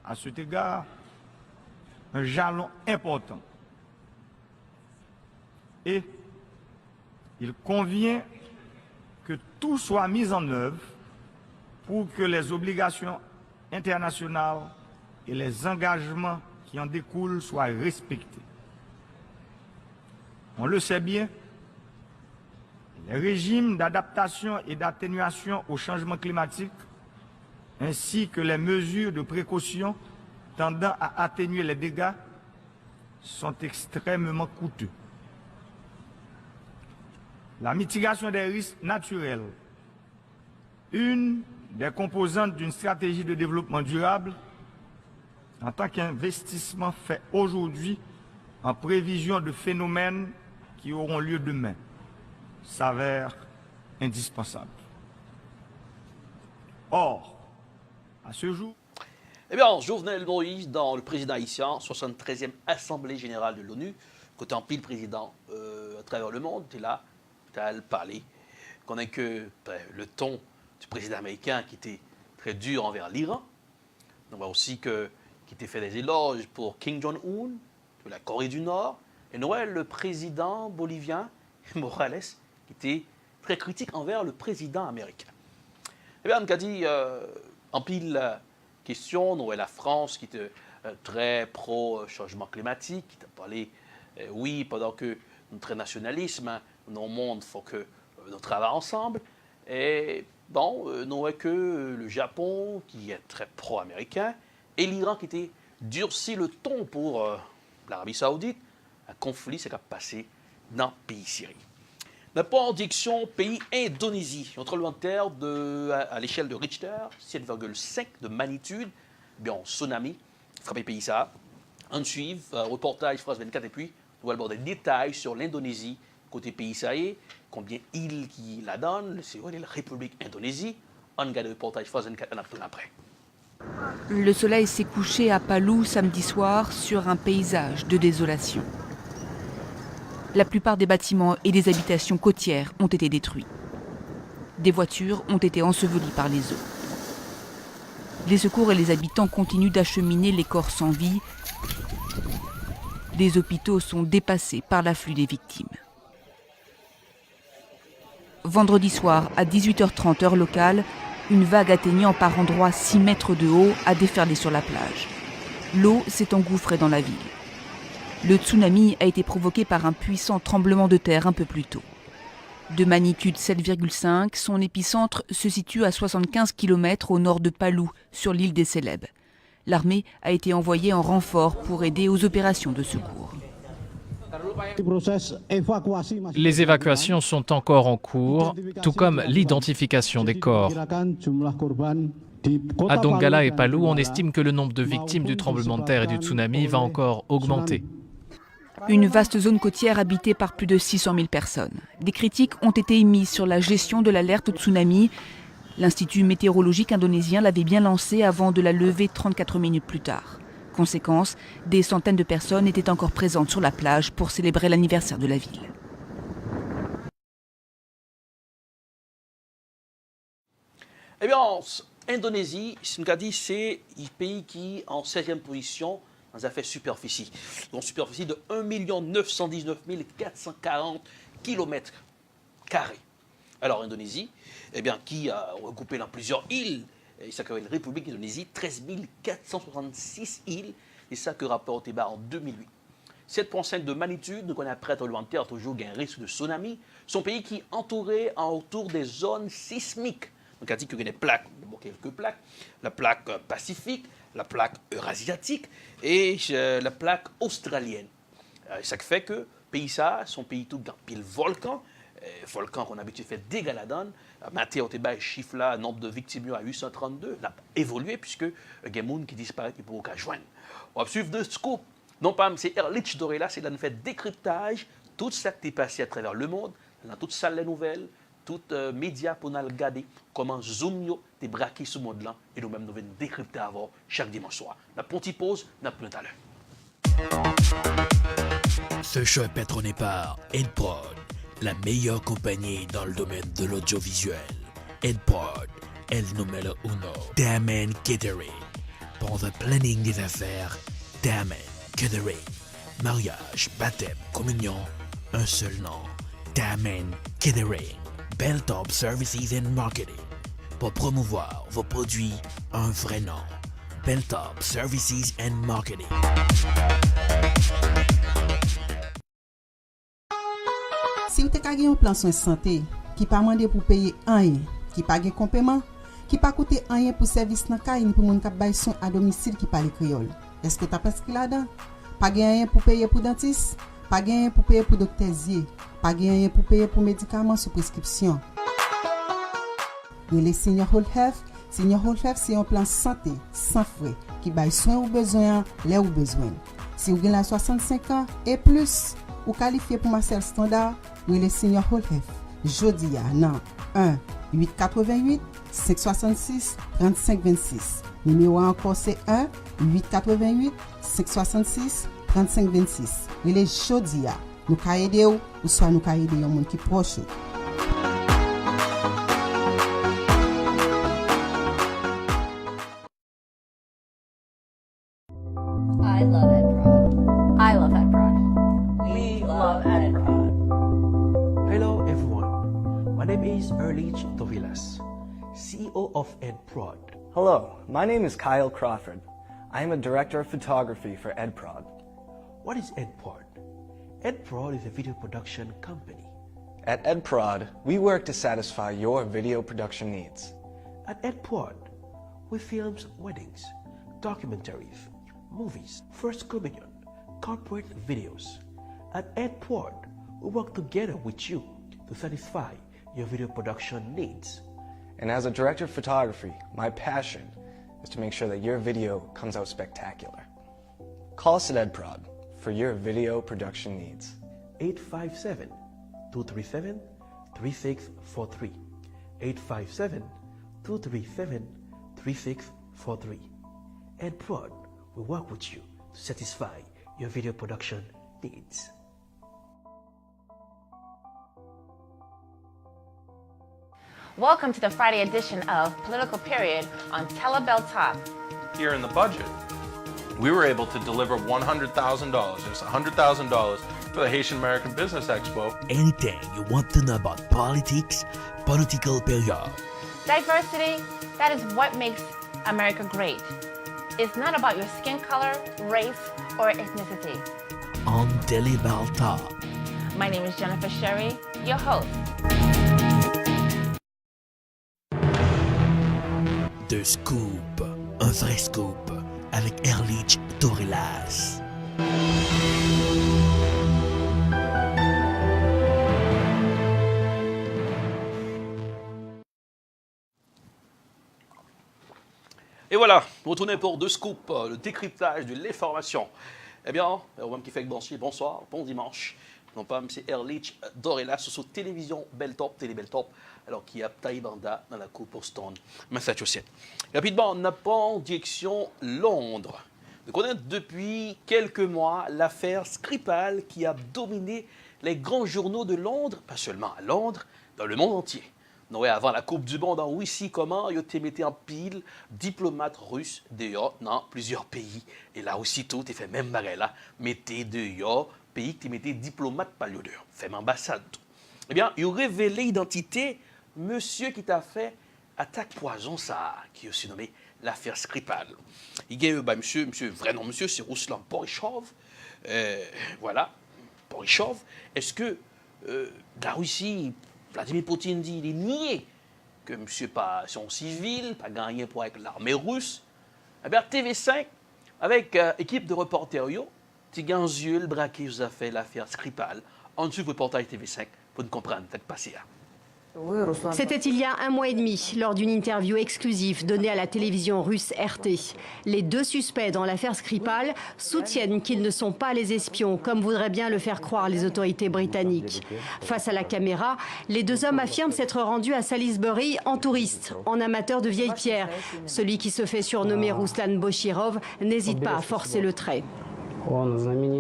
[SPEAKER 19] à cet égard, un jalon important. Et il convient que tout soit mis en œuvre pour que les obligations internationales et les engagements qui en découlent soient respectés. On le sait bien, les régimes d'adaptation et d'atténuation au changement climatique, ainsi que les mesures de précaution tendant à atténuer les dégâts, sont extrêmement coûteux. La mitigation des risques naturels, une des composantes d'une stratégie de développement durable, en tant qu'investissement fait aujourd'hui en prévision de phénomènes qui auront lieu demain s'avèrent indispensables. Or, à ce jour...
[SPEAKER 1] Eh bien, Jovenel Moïse, dans le président haïtien, 73e Assemblée générale de l'ONU, côté en pile président à travers le monde, était là, à parler. Qu'on a que le ton du président américain qui était très dur envers l'Iran. On voit aussi qu'il était fait des éloges pour Kim Jong-un, de la Corée du Nord. Et Noël, le président bolivien, Morales, qui était très critique envers le président américain. Eh bien, on a dit en pile question, Noël, la France, qui était très pro-changement climatique, qui a parlé, oui, pendant que notre nationalisme, dans le monde, il faut que nous travaillions ensemble. Et bon, non que le Japon, qui est très pro-américain, et l'Iran, qui était durci le ton pour l'Arabie Saoudite, un conflit s'est passé dans le pays Syrie. La prédiction pays Indonésie, un tremblement de terre à l'échelle de Richter, 7,5 de magnitude, bien tsunami, frappé le pays ça. On suit, reportage France 24 et puis nous allons avoir des détails sur l'Indonésie, côté pays ça y est, combien d'îles qui la donnent, c'est la République Indonésie. On regarde le reportage France 24 un après.
[SPEAKER 20] Le soleil s'est couché à Palu samedi soir sur un paysage de désolation. La plupart des bâtiments et des habitations côtières ont été détruits. Des voitures ont été ensevelies par les eaux. Les secours et les habitants continuent d'acheminer les corps sans vie. Les hôpitaux sont dépassés par l'afflux des victimes. Vendredi soir, à 18h30 heure locale, une vague atteignant par endroits 6 mètres de haut a déferlé sur la plage. L'eau s'est engouffrée dans la ville. Le tsunami a été provoqué par un puissant tremblement de terre un peu plus tôt. De magnitude 7,5, son épicentre se situe à 75 km au nord de Palu, sur l'île des Célèbes. L'armée a été envoyée en renfort pour aider aux opérations de secours.
[SPEAKER 21] Les évacuations sont encore en cours, tout comme l'identification des corps. À Donggala et Palu, on estime que le nombre de victimes du tremblement de terre et du tsunami va encore augmenter.
[SPEAKER 20] Une vaste zone côtière habitée par plus de 600 000 personnes. Des critiques ont été émises sur la gestion de l'alerte tsunami. L'Institut météorologique indonésien l'avait bien lancée avant de la lever 34 minutes plus tard. Conséquence, des centaines de personnes étaient encore présentes sur la plage pour célébrer l'anniversaire de la ville.
[SPEAKER 1] Eh bien, Indonésie, c'est un pays qui est en 16e position dans les affaires superficie. Donc, superficie de 1 919 440 km². Alors, Indonésie, eh bien, qui a regroupé dans plusieurs îles, il s'appelle la République d'Indonésie, 13 466 îles, et ça que rapporte en 2008. 7,5 de magnitude, donc on est prêt à tremblement de terre, toujours un risque de tsunami. Son pays qui est entouré autour des zones sismiques. Donc, on a dit qu'il y a des plaques, bon, quelques plaques, la plaque pacifique, la plaque eurasiatique et la plaque australienne. Ça fait que pays ça, son pays tout dans pile volcan, volcan qu'on a habitué de faire des galadons. Maté au Téba, chiffre là, nombre de victimes à 832, n'a pas évolué puisque il y a des gens qui disparaissent et pour joindre. On va suivre deux scoops. Non pas, c'est Erlich Doré là, c'est là nous fait décryptage, tout ça qui est passé à travers le monde, dans toute salle de nouvelles, toutes médias pour nous regarder comment Zoom yo est braqué ce monde-là et nous-mêmes nous venons décrypter avant chaque dimanche soir. La petite pause, n'a plus tout à l'heure.
[SPEAKER 10] Ce show est patronné par Edprod, la meilleure compagnie dans le domaine de l'audiovisuel. Edprod, el numéro uno. Damen Catering, pour le planning des affaires, Damen Catering. Mariage, baptême, communion, un seul nom. Damen Catering. Belltop Services and Marketing. Pour promouvoir vos produits, un vrai nom. Belltop Services and Marketing.
[SPEAKER 11] Si vous avez un plan de santé qui pas demandé pour payer rien, qui pas de complément, qui pas coûter rien pour service dans caille ni pour moun k'ap bay son à domicile qui parle créole. Est-ce que tu as pensé là-dedans? Pas rien pour payer pour dentiste, pas rien pour payer pour docteur Zier, pas rien pour payer pour médicaments sous prescription. Les Senior Whole Health, Senior Whole Health c'est un plan santé sans frais qui baille soin ou besoin, là ou besoin. Si vous avez 65 ans et plus, ou qualifié pour Marcel Standard, ou les seniors Holhef. Jodi a nan 1-888-566-3526. Numéro encore c'est 1-888-566-3526. Et les jodi a, nous ka aider ou soit nous ka aider yon moun ki proche.
[SPEAKER 12] I love Ed Prod. I love Ed Prod. We love Ed Prod.
[SPEAKER 3] Hello everyone, my name is Erlich Dovilas, CEO of Ed Prod.
[SPEAKER 13] Hello, my name is Kyle Crawford. I am a director of photography for Ed Prod.
[SPEAKER 3] What is Ed Prod? Ed Prod is a video production company.
[SPEAKER 13] At Ed Prod, we work to satisfy your video production needs.
[SPEAKER 3] At Ed Prod, we film weddings, documentaries, movies, first communion, corporate videos. At Ed Prod, we work together with you to satisfy your video production needs.
[SPEAKER 13] And as a director of photography, my passion is to make sure that your video comes out spectacular. Call us at Ed Prod for your video production needs.
[SPEAKER 3] 857-237-3643. 857-237-3643. Ed Prod will work with you to satisfy your video production needs.
[SPEAKER 14] Welcome to the Friday edition of Political Period on Telebel Talk.
[SPEAKER 15] Here in the budget, we were able to deliver $100,000, just $100,000 for the Haitian American Business Expo.
[SPEAKER 10] Anything you want to know about politics, Political Period.
[SPEAKER 14] Diversity, that is what makes America great. It's not about your skin color, race, or ethnicity.
[SPEAKER 10] On Telebel Talk.
[SPEAKER 14] My name is Jennifer Sherry, your host.
[SPEAKER 10] The Scoop, un vrai scoop, avec Erlich Dovilas.
[SPEAKER 1] Et voilà, retournez pour deux scoops, le décryptage de l'information. Eh bien, au même qui fait que bonsoir, bon dimanche. Non pas, M. Erlich Dovilas sur télévision Beltop, Télé Beltop, alors qu'il y a Taïbanda dans la cour Boston, Massachusetts. Rapidement, on apprend direction Londres. Nous connaissons depuis quelques mois l'affaire Skripal qui a dominé les grands journaux de Londres, pas seulement à Londres, dans le monde entier. Non, avant la Coupe du Monde en Russie, comment ils ont mis en pile diplomates russes dehors dans plusieurs pays. Et là aussi, tout est fait même barré là, mettez dehors pays qui mettaient diplomates par le dehors, fait ambassade. Eh bien, ils ont révélé l'identité monsieur qui t'a fait attaque poison, ça, qui est aussi nommé l'affaire Skripal. Il y a monsieur, vrai nom, monsieur, c'est Ruslan Boryshov. Voilà, Boryshov. Est-ce que la Russie, Vladimir Poutine dit, il est nié que monsieur pas son civil, pas gagné pour avec l'armée russe. Eh bien, TV5, avec équipe de reporters, Tiganzul braqué vous a fait l'affaire Skripal. En dessous, reportage TV5, pour nous comprendre, peut-être passer là.
[SPEAKER 22] C'était il y a un mois et demi, lors d'une interview exclusive donnée à la télévision russe RT. Les deux suspects dans l'affaire Skripal soutiennent qu'ils ne sont pas les espions, comme voudraient bien le faire croire les autorités britanniques. Face à la caméra, les deux hommes affirment s'être rendus à Salisbury en touriste, en amateur de vieilles pierres. Celui qui se fait surnommer Ruslan Boshirov n'hésite pas à forcer le trait.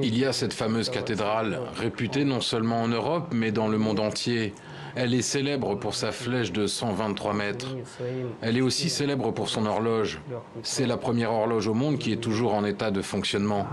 [SPEAKER 23] Il y a cette fameuse cathédrale, réputée non seulement en Europe, mais dans le monde entier. Elle est célèbre pour sa flèche de 123 mètres. Elle est aussi célèbre pour son horloge. C'est la première horloge au monde qui est toujours en état de fonctionnement.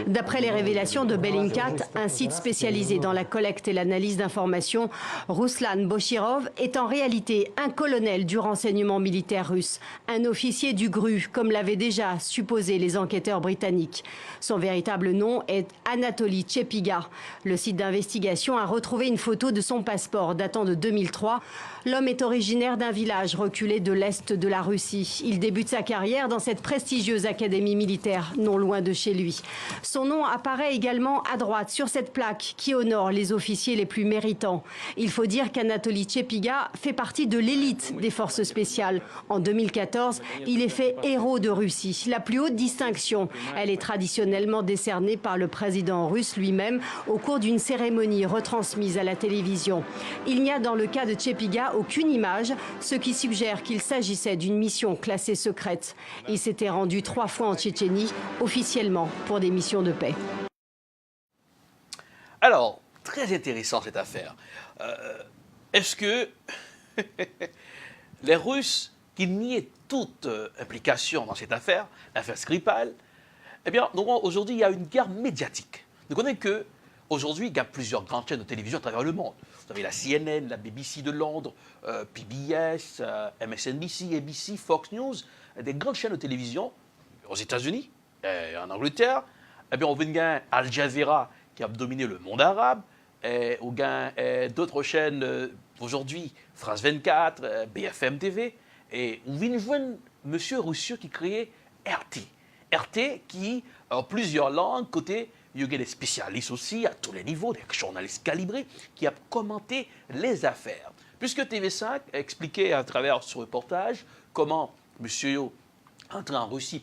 [SPEAKER 22] D'après les révélations de Bellingcat, un site spécialisé dans la collecte et l'analyse d'informations, Ruslan Boshirov est en réalité un colonel du renseignement militaire russe, un officier du GRU, comme l'avaient déjà supposé les enquêteurs britanniques. Son véritable nom est Anatoly Chepiga. Le site d'investigation a retrouvé une photo de son passeport datant de 2003. L'homme est originaire d'un village reculé de l'Est de la Russie. Il débute sa carrière dans cette prestigieuse académie militaire, non loin de chez lui. Son nom apparaît également à droite sur cette plaque qui honore les officiers les plus méritants. Il faut dire qu'Anatoly Chepiga fait partie de l'élite des forces spéciales. En 2014, il est fait héros de Russie, la plus haute distinction. Elle est traditionnellement décernée par le président russe lui-même au cours d'une cérémonie retransmise à la télévision. Il n'y a dans le cas de Chepiga aucune image, ce qui suggère qu'il s'agissait d'une mission classée secrète. Il s'était rendu 3 fois en Tchétchénie, officiellement pour des missions de paix.
[SPEAKER 1] Alors, très intéressant cette affaire. Est-ce que les Russes, qui niaient toute implication dans cette affaire, l'affaire Skripal, eh bien, aujourd'hui, il y a une guerre médiatique. Vous connaissez qu'aujourd'hui, il y a plusieurs grandes chaînes de télévision à travers le monde. Vous avez la CNN, la BBC de Londres, PBS, MSNBC, ABC, Fox News, des grandes chaînes de télévision aux États-Unis, en Angleterre. Eh bien, on voit Al Jazeera qui a dominé le monde arabe, ou d'autres chaînes aujourd'hui, France 24, BFM TV, et on voit M. Roussio qui créait RT. RT qui, en plusieurs langues, côté, il y a des spécialistes aussi à tous les niveaux, des journalistes calibrés, qui ont commenté les affaires. Puisque TV5 a expliqué à travers ce reportage comment M. entré en Russie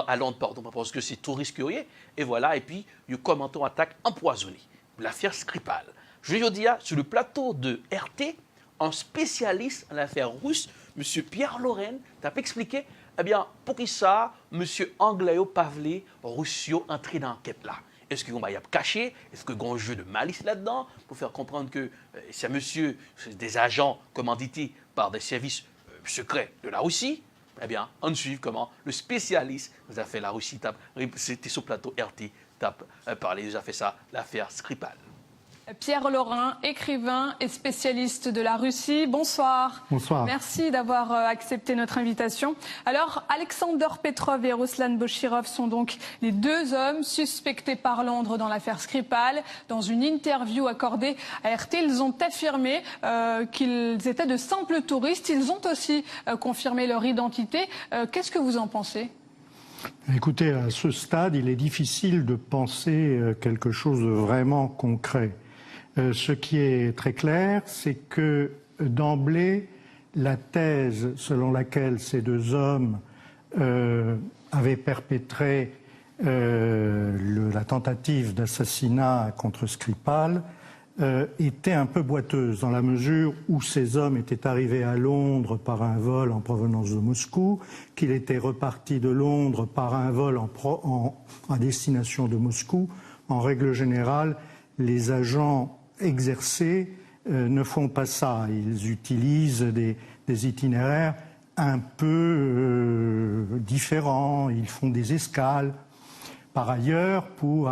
[SPEAKER 1] à Londres, parce que c'est touriste curieux, et voilà, et puis, il commente une attaque empoisonnée, l'affaire Skripal. Je veux dire, sur le plateau de RT, un spécialiste en affaires russes, M. Pierre Lorraine, t'a expliqué, eh bien, pour qui ça, M. Angléo Pavlé, Roussio, entré dans l'enquête là? Est-ce qu'on va y cacher? Est-ce qu'il y a un jeu de malice là-dedans pour faire comprendre que c'est monsieur, des agents commandités par des services secrets de la Russie? Eh bien, on suit comment le spécialiste nous a fait la Russie, c'était sur le plateau RT, parlé, nous a fait ça, l'affaire Skripal.
[SPEAKER 2] Pierre Lorrain, écrivain et spécialiste de la Russie. Bonsoir.
[SPEAKER 4] Bonsoir.
[SPEAKER 2] Merci d'avoir accepté notre invitation. Alors, Alexander Petrov et Ruslan Boshirov sont donc les 2 hommes suspectés par Londres dans l'affaire Skripal. Dans une interview accordée à RT, ils ont affirmé qu'ils étaient de simples touristes. Ils ont aussi confirmé leur identité. Qu'est-ce que vous en pensez ?
[SPEAKER 4] Écoutez, à ce stade, il est difficile de penser quelque chose de vraiment concret. Ce qui est très clair, c'est que d'emblée, la thèse selon laquelle ces 2 hommes avaient perpétré la tentative d'assassinat contre Skripal était un peu boiteuse, dans la mesure où ces hommes étaient arrivés à Londres par un vol en provenance de Moscou, qu'il était reparti de Londres par un vol à destination de Moscou. En règle générale, les agents exercés ne font pas ça. Ils utilisent des itinéraires un peu différents, ils font des escales. Par ailleurs, pour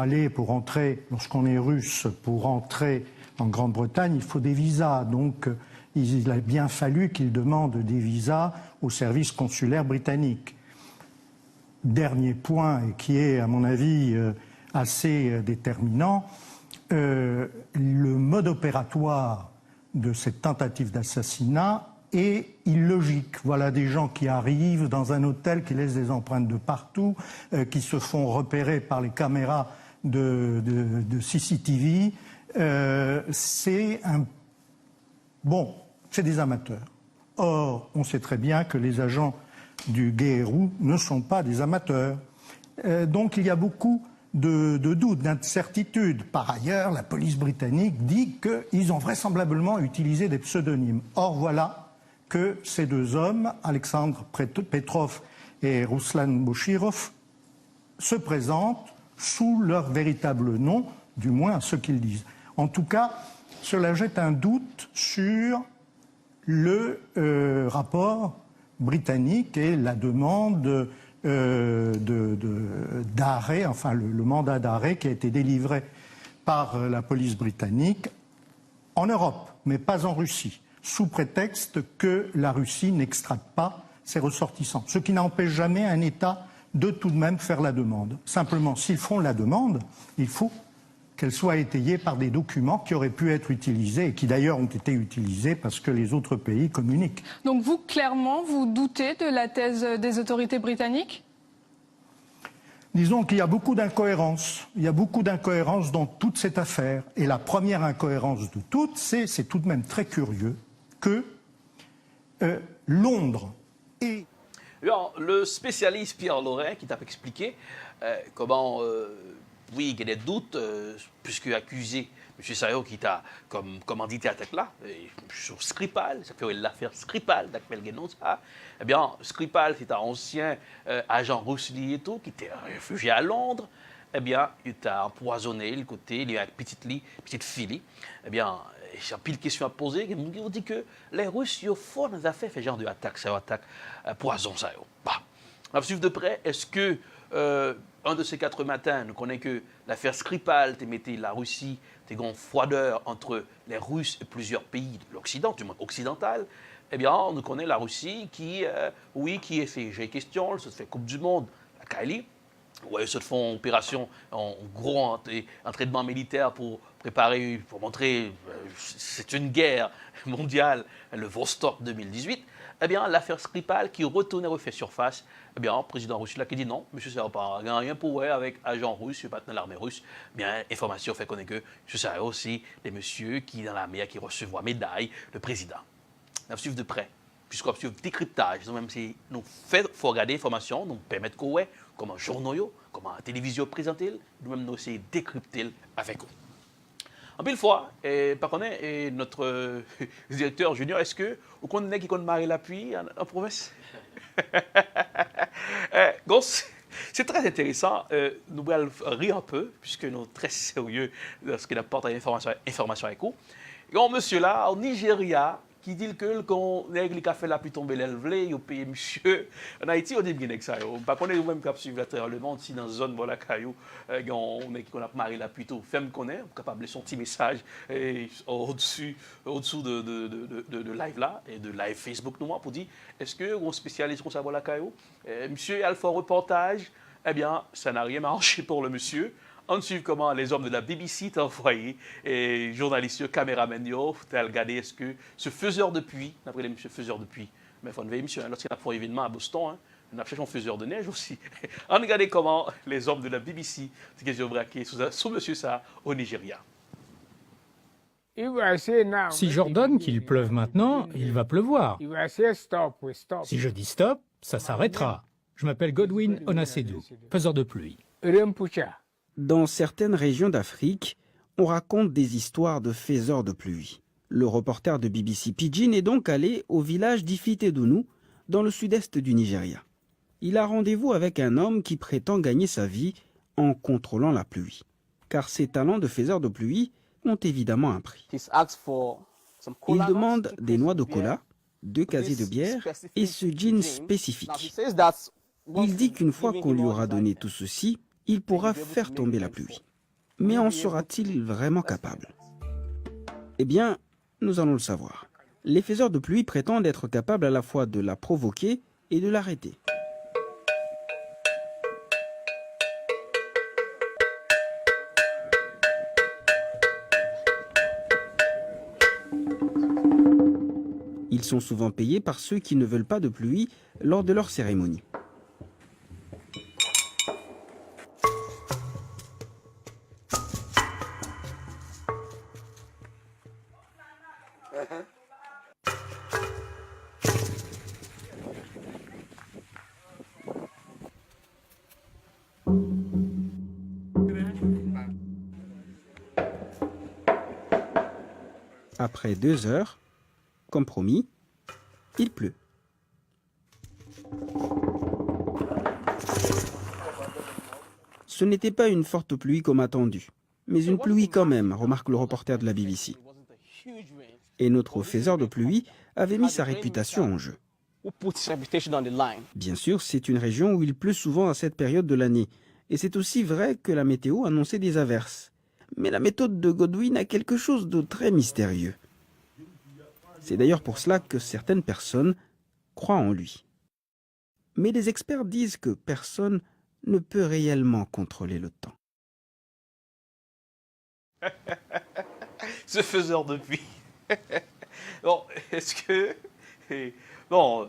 [SPEAKER 4] entrer, lorsqu'on est russe, pour entrer en Grande-Bretagne, il faut des visas. Donc, il a bien fallu qu'ils demandent des visas au service consulaire britannique. Dernier point, et qui est, à mon avis, assez déterminant, le mode opératoire de cette tentative d'assassinat est illogique. Voilà des gens qui arrivent dans un hôtel, qui laissent des empreintes de partout, qui se font repérer par les caméras de CCTV. C'est des amateurs. Or, on sait très bien que les agents du GRU ne sont pas des amateurs. Donc il y a beaucoup de doutes, d'incertitudes. Par ailleurs, la police britannique dit qu'ils ont vraisemblablement utilisé des pseudonymes. Or, voilà que ces 2 hommes, Alexandre Petrov et Ruslan Boshirov, se présentent sous leur véritable nom, du moins à ce qu'ils disent. En tout cas, cela jette un doute sur le rapport britannique et la demande d'arrêt, enfin le mandat d'arrêt qui a été délivré par la police britannique en Europe, mais pas en Russie, sous prétexte que la Russie n'extrade pas ses ressortissants. Ce qui n'empêche jamais un État de tout de même faire la demande. Simplement, s'ils font la demande, il faut qu'elle soit étayée par des documents qui auraient pu être utilisés et qui d'ailleurs ont été utilisés parce que les autres pays communiquent.
[SPEAKER 2] Donc vous, clairement, vous doutez de la thèse des autorités britanniques ?
[SPEAKER 4] Disons qu'il y a beaucoup d'incohérences. Il y a beaucoup d'incohérences dans toute cette affaire. Et la première incohérence de toutes, c'est tout de même très curieux que Londres et...
[SPEAKER 1] Alors, le spécialiste Pierre Lorrain qui t'a expliqué comment, oui, il y a des doutes, puisque accusé M. Sayo qui t'a commandité à tête là, sur Skripal, ça fait l'affaire Skripal, eh bien, Skripal, c'est un ancien agent russe et tout, qui était réfugié à Londres, eh bien, il t'a empoisonné le côté, il y a une petite fille, eh bien, j'ai pile de questions à poser. On dit que les Russes, ils font des affaires, fait genre d'attaque, ça attaque, poison, ça. Bah. On va suivre de près. Est-ce que un de ces 4 matins, nous connaissons que l'affaire Skripal, tu mettais la Russie, tu as une froideur entre les Russes et plusieurs pays de l'Occident, du monde occidental. Eh bien, nous connaissons la Russie qui, oui, qui est fait, j'ai question, ça se fait Coupe du Monde, la Kaili. Ouais, se font opération en gros entraînement militaire pour préparer, pour montrer c'est une guerre mondiale, le Vostok 2018. Eh bien, l'affaire Skripal qui retourne et refait surface, eh bien, le président russe là qui dit non, monsieur Sayo n'a rien pour voir avec agent russe, pas dans l'armée russe. Eh bien, information fait connaître que monsieur Sayo aussi des messieurs qui dans l'armée qui recevoir médaille, le président. On va suivre de près. Puisqu'on va suivre décryptage, même si nous faut regarder l'information, nous permettre qu'on voit comment journaux, comment la télévision présente, nous-mêmes nous aussi décrypter avec eux. En pile fois, par contre, notre directeur junior, est-ce que vous connaissez qui connaît Marie Lapuy en province? C'est très intéressant. Nous allons rire un peu, puisque nous sommes très sérieux dans ce qu'il apporte à l'information avec vous. Et un monsieur là, au Nigeria, qui dit que quand les cafés là puis tomber l'élevlé, ils payent monsieur. En Haïti, on dit bien que ça. Par contre, nous même qui suivre à travers le monde, si dans une zone voilà caillou, on a marié là plutôt, femme connaît, capable de son petit message au-dessous de live là et de live Facebook nous pour dire est-ce que on spécialise comme ça voilà caillou, monsieur Alpha reportage, eh bien ça n'a rien marché pour le monsieur. On suit comment les hommes de la BBC t'ont envoyé, et journalistes, caméramen, t'as regardé est-ce que ce faiseur de pluie, d'après les monsieur faiseur de pluie, mais il faut une monsieur, lorsqu'il a fait un événement à Boston, hein, on a cherché un faiseur de neige aussi. On regarde comment les hommes de la BBC ont braqué sous monsieur ça au Nigeria.
[SPEAKER 6] Si j'ordonne qu'il pleuve maintenant, il va pleuvoir. Si je dis stop, ça s'arrêtera. Je m'appelle Godwin Onasedu, faiseur de pluie.
[SPEAKER 7] Dans certaines régions d'Afrique, on raconte des histoires de faiseurs de pluie. Le reporter de BBC Pidgin est donc allé au village d'Ifitedunu, dans le sud-est du Nigeria. Il a rendez-vous avec un homme qui prétend gagner sa vie en contrôlant la pluie. Car ses talents de faiseur de pluie ont évidemment un prix. Il demande des noix de cola, 2 casiers de bière et ce gin spécifique. Il dit qu'une fois qu'on lui aura donné tout ceci, il pourra faire tomber la pluie. Mais en sera-t-il vraiment capable? Eh bien, nous allons le savoir. Les faiseurs de pluie prétendent être capables à la fois de la provoquer et de l'arrêter. Ils sont souvent payés par ceux qui ne veulent pas de pluie lors de leur cérémonie. Après 2 heures, comme promis, il pleut. Ce n'était pas une forte pluie comme attendu, mais une pluie quand même, remarque le reporter de la BBC. Et notre faiseur de pluie avait mis sa réputation en jeu. Bien sûr, c'est une région où il pleut souvent à cette période de l'année, et c'est aussi vrai que la météo annonçait des averses. Mais la méthode de Godwin a quelque chose de très mystérieux. C'est d'ailleurs pour cela que certaines personnes croient en lui. Mais les experts disent que personne ne peut réellement contrôler le temps.
[SPEAKER 1] Ce faiseur de pluie. Bon, est-ce que... Bon,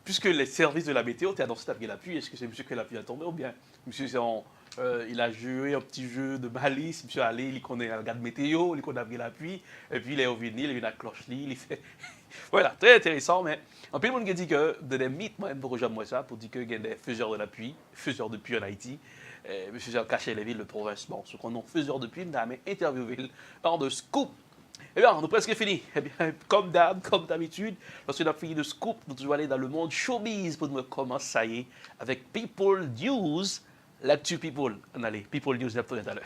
[SPEAKER 1] puisque les services de la météo t'ont annoncé d'après la pluie, est-ce que c'est monsieur que la pluie a tombé ou bien monsieur il a joué un petit jeu de malice, monsieur allé, il connaît un gars de météo, il connaît la pluie, et puis il est revenu, il a une cloche, il fait... Voilà, très intéressant, mais un peu de monde qui dit que des mythes, moi, pour rejoindre moi ça, pour dire qu'il y a des faiseurs de la pluie, faiseurs de pluie en Haïti, monsieur a caché les villes de province. Bon, ce qu'on a faiseurs de pluie, nous avons interviewé par de scoop. Eh bien, on est presque fini. Eh bien, comme d'habitude, lorsqu'on a fini de scoop, nous devons aller dans le monde showbiz pour nous commencer, ça y est, avec People News, l'actu People. Allez, People News, tout à l'heure.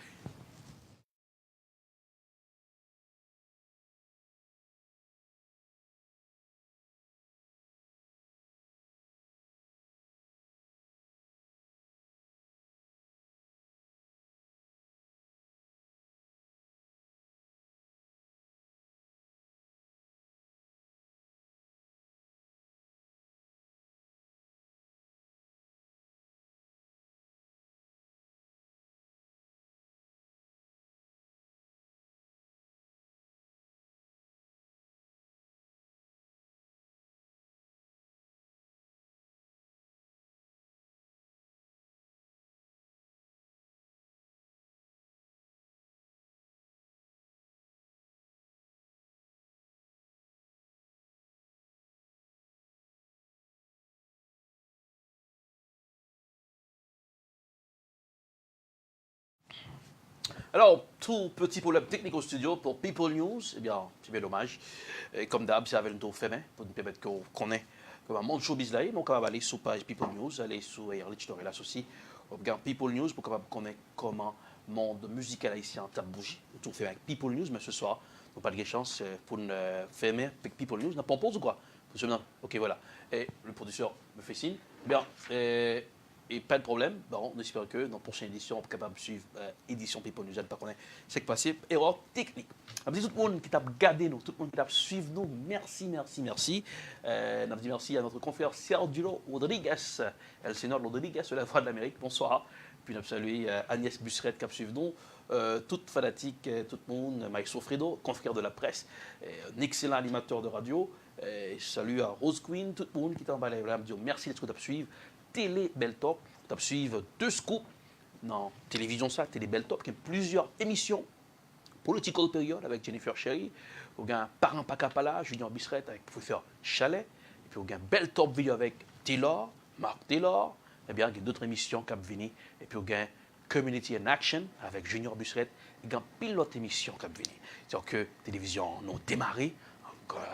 [SPEAKER 1] Alors, tout petit problème technique au studio pour People News, eh bien, c'est bien dommage. Et comme d'hab, c'est avec le tour fait pour nous permettre qu'on connaisse un monde showbiz là. Donc, on va aller sur page People News, aller sur Erlich Dorelas aussi. On regarde People News pour qu'on connaisse comment le monde musical haïtien a bougé. Le tour fait avec People News, mais ce soir, nous n'avons pas de chance pour nous faire avec People News. N'a pas en pause ou quoi? Ok, voilà. Et le producteur me fait signe. Bien, et pas de problème, bon, on espère que dans la prochaine édition, on est capable de suivre l'édition People News. Je ne sais pas qu'on est ce qui est passé, erreur technique. Merci tout le monde qui t'a regardé nous, tout le monde qui t'a suivi nous. Merci. On dit merci à notre confrère Sergio Rodriguez, El Senor Rodriguez de la Voix de l'Amérique. Bonsoir. Puis on a salué Agnès Busseret qui a suivi nous. Toute fanatique, tout le monde, Mike Sofredo, confrère de la presse, un excellent animateur de radio. Salut à Rose Queen, tout le monde qui t'a emballé. Merci d'être là suivre. Télé Belle Top, tu as suivre 2 scoops dans télévision ça, Télé Belle Top, qui a plusieurs émissions. Political Period avec Jennifer Cherry, ou bien Parent Pacapala, Junior Busseret avec Professeur Chalet, et puis ou bien Belle Top Video avec Taylor, Mark Taylor, et bien il y a d'autres émissions qui ont venu, et puis ou bien Community in Action avec Junior Busseret, et il y a pilote émission qui ont venu. C'est-à-dire que la télévision a démarré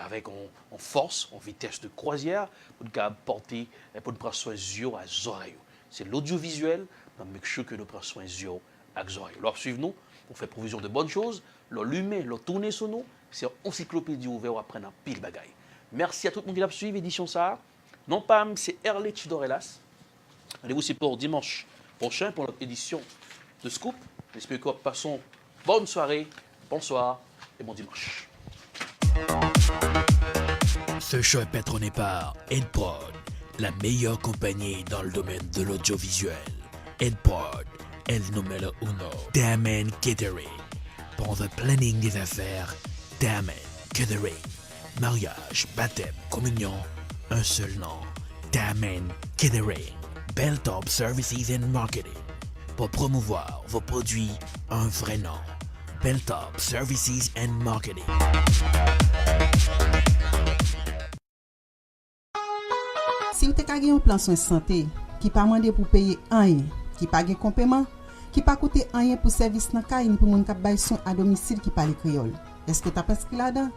[SPEAKER 1] avec en force, en vitesse de croisière, pour nous porter, pour nous prendre soin des yeux à les oreilles. C'est l'audiovisuel, pour make sure que nous prenons soin des yeux à les oreilles. Alors suivez-nous, on fait provision de bonnes choses, l'humain, le tourner sur nous, c'est une encyclopédie ouverte, on apprend un pile bagaille. Merci à tout le monde qui a suivi l'édition ça. Non pas, c'est Erlich Dorelas. Allez-vous, c'est pour dimanche prochain pour notre édition de Scoop. J'espère que nous passons bonne soirée, bonsoir et bon dimanche.
[SPEAKER 10] Ce show est patronné par Edprod, la meilleure compagnie dans le domaine de l'audiovisuel. Edprod, el numero uno. Damen Catering, pour le planning des affaires, Damen Catering. Mariage, baptême, communion, un seul nom. Damen Catering. Belle Top Services and Marketing, pour promouvoir vos produits, un vrai nom. Belle Top Services and Marketing.
[SPEAKER 11] Si vous avez un plan soin santé qui pas demandé pour payer rien, qui pas de complément, qui pas coûter rien pour service dans caille ni pour moun k'ap bay soin à domicile qui parle créole. Est-ce que tu as pensé là-dedans?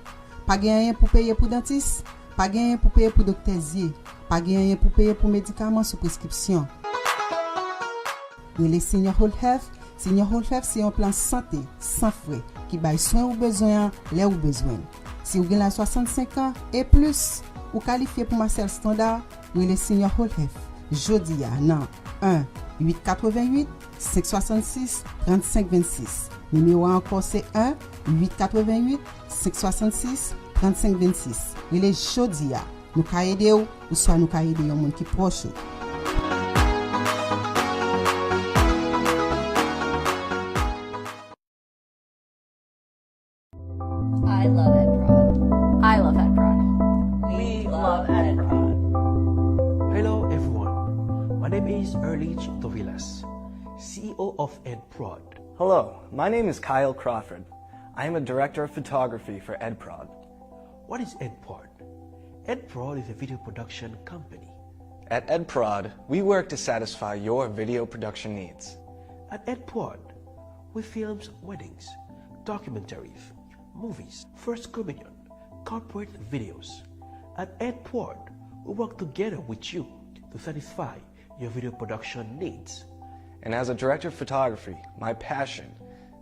[SPEAKER 11] Pas rien pour payer pour dentiste, pas rien pour payer pour docteur Zier, pas rien pour payer pour médicaments sous prescription. Les Senior Whole Health, Senior Whole Health c'est un plan santé sans frais qui baille soin ou besoin là où besoin. Si vous avez la 65 ans et plus, ou qualifié pour Marcel Standard, les Senior Whole Health. Jodi a nan 1-888-566-3526. Numéro encore c'est 1-888-566-3526. Les jodi a nous ka aider ou soit nous ka aider yon moun ki proche.
[SPEAKER 3] Erlich Tovilas, CEO of EdProd.
[SPEAKER 13] Hello, my name is Kyle Crawford. I am a director of photography for EdProd.
[SPEAKER 3] What is EdProd? EdProd is a video production company.
[SPEAKER 13] At EdProd, we work to satisfy your video production needs.
[SPEAKER 3] At EdProd, we film weddings, documentaries, movies, First Communion, corporate videos. At EdProd, we work together with you to satisfy your video production needs.
[SPEAKER 13] And as a director of photography, my passion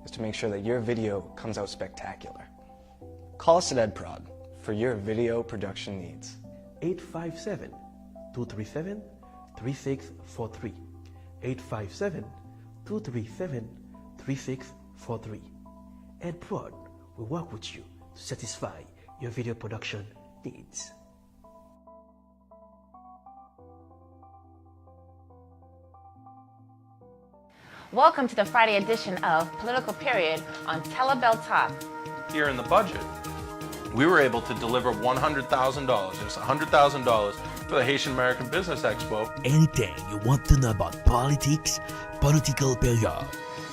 [SPEAKER 13] is to make sure that your video comes out spectacular. Call us at EdProd for your video production needs.
[SPEAKER 3] 857-237-3643. 857-237-3643. EdProd will work with you to satisfy your video production needs.
[SPEAKER 14] Welcome to the Friday edition of Political Period on Telebel Talk.
[SPEAKER 15] Here in the budget, we were able to deliver $100,000, just $100,000 for the Haitian American Business Expo.
[SPEAKER 10] Anything you want to know about politics, Political Period.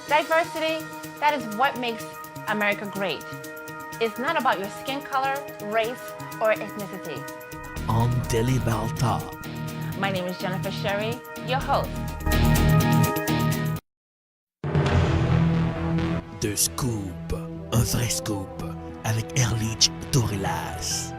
[SPEAKER 14] Diversity, that is what makes America great. It's not about your skin color, race, or ethnicity.
[SPEAKER 10] On Telebel Talk.
[SPEAKER 14] My name is Jennifer Sherry, your host.
[SPEAKER 10] The Scoop, un vrai scoop avec Erlich Tovilas.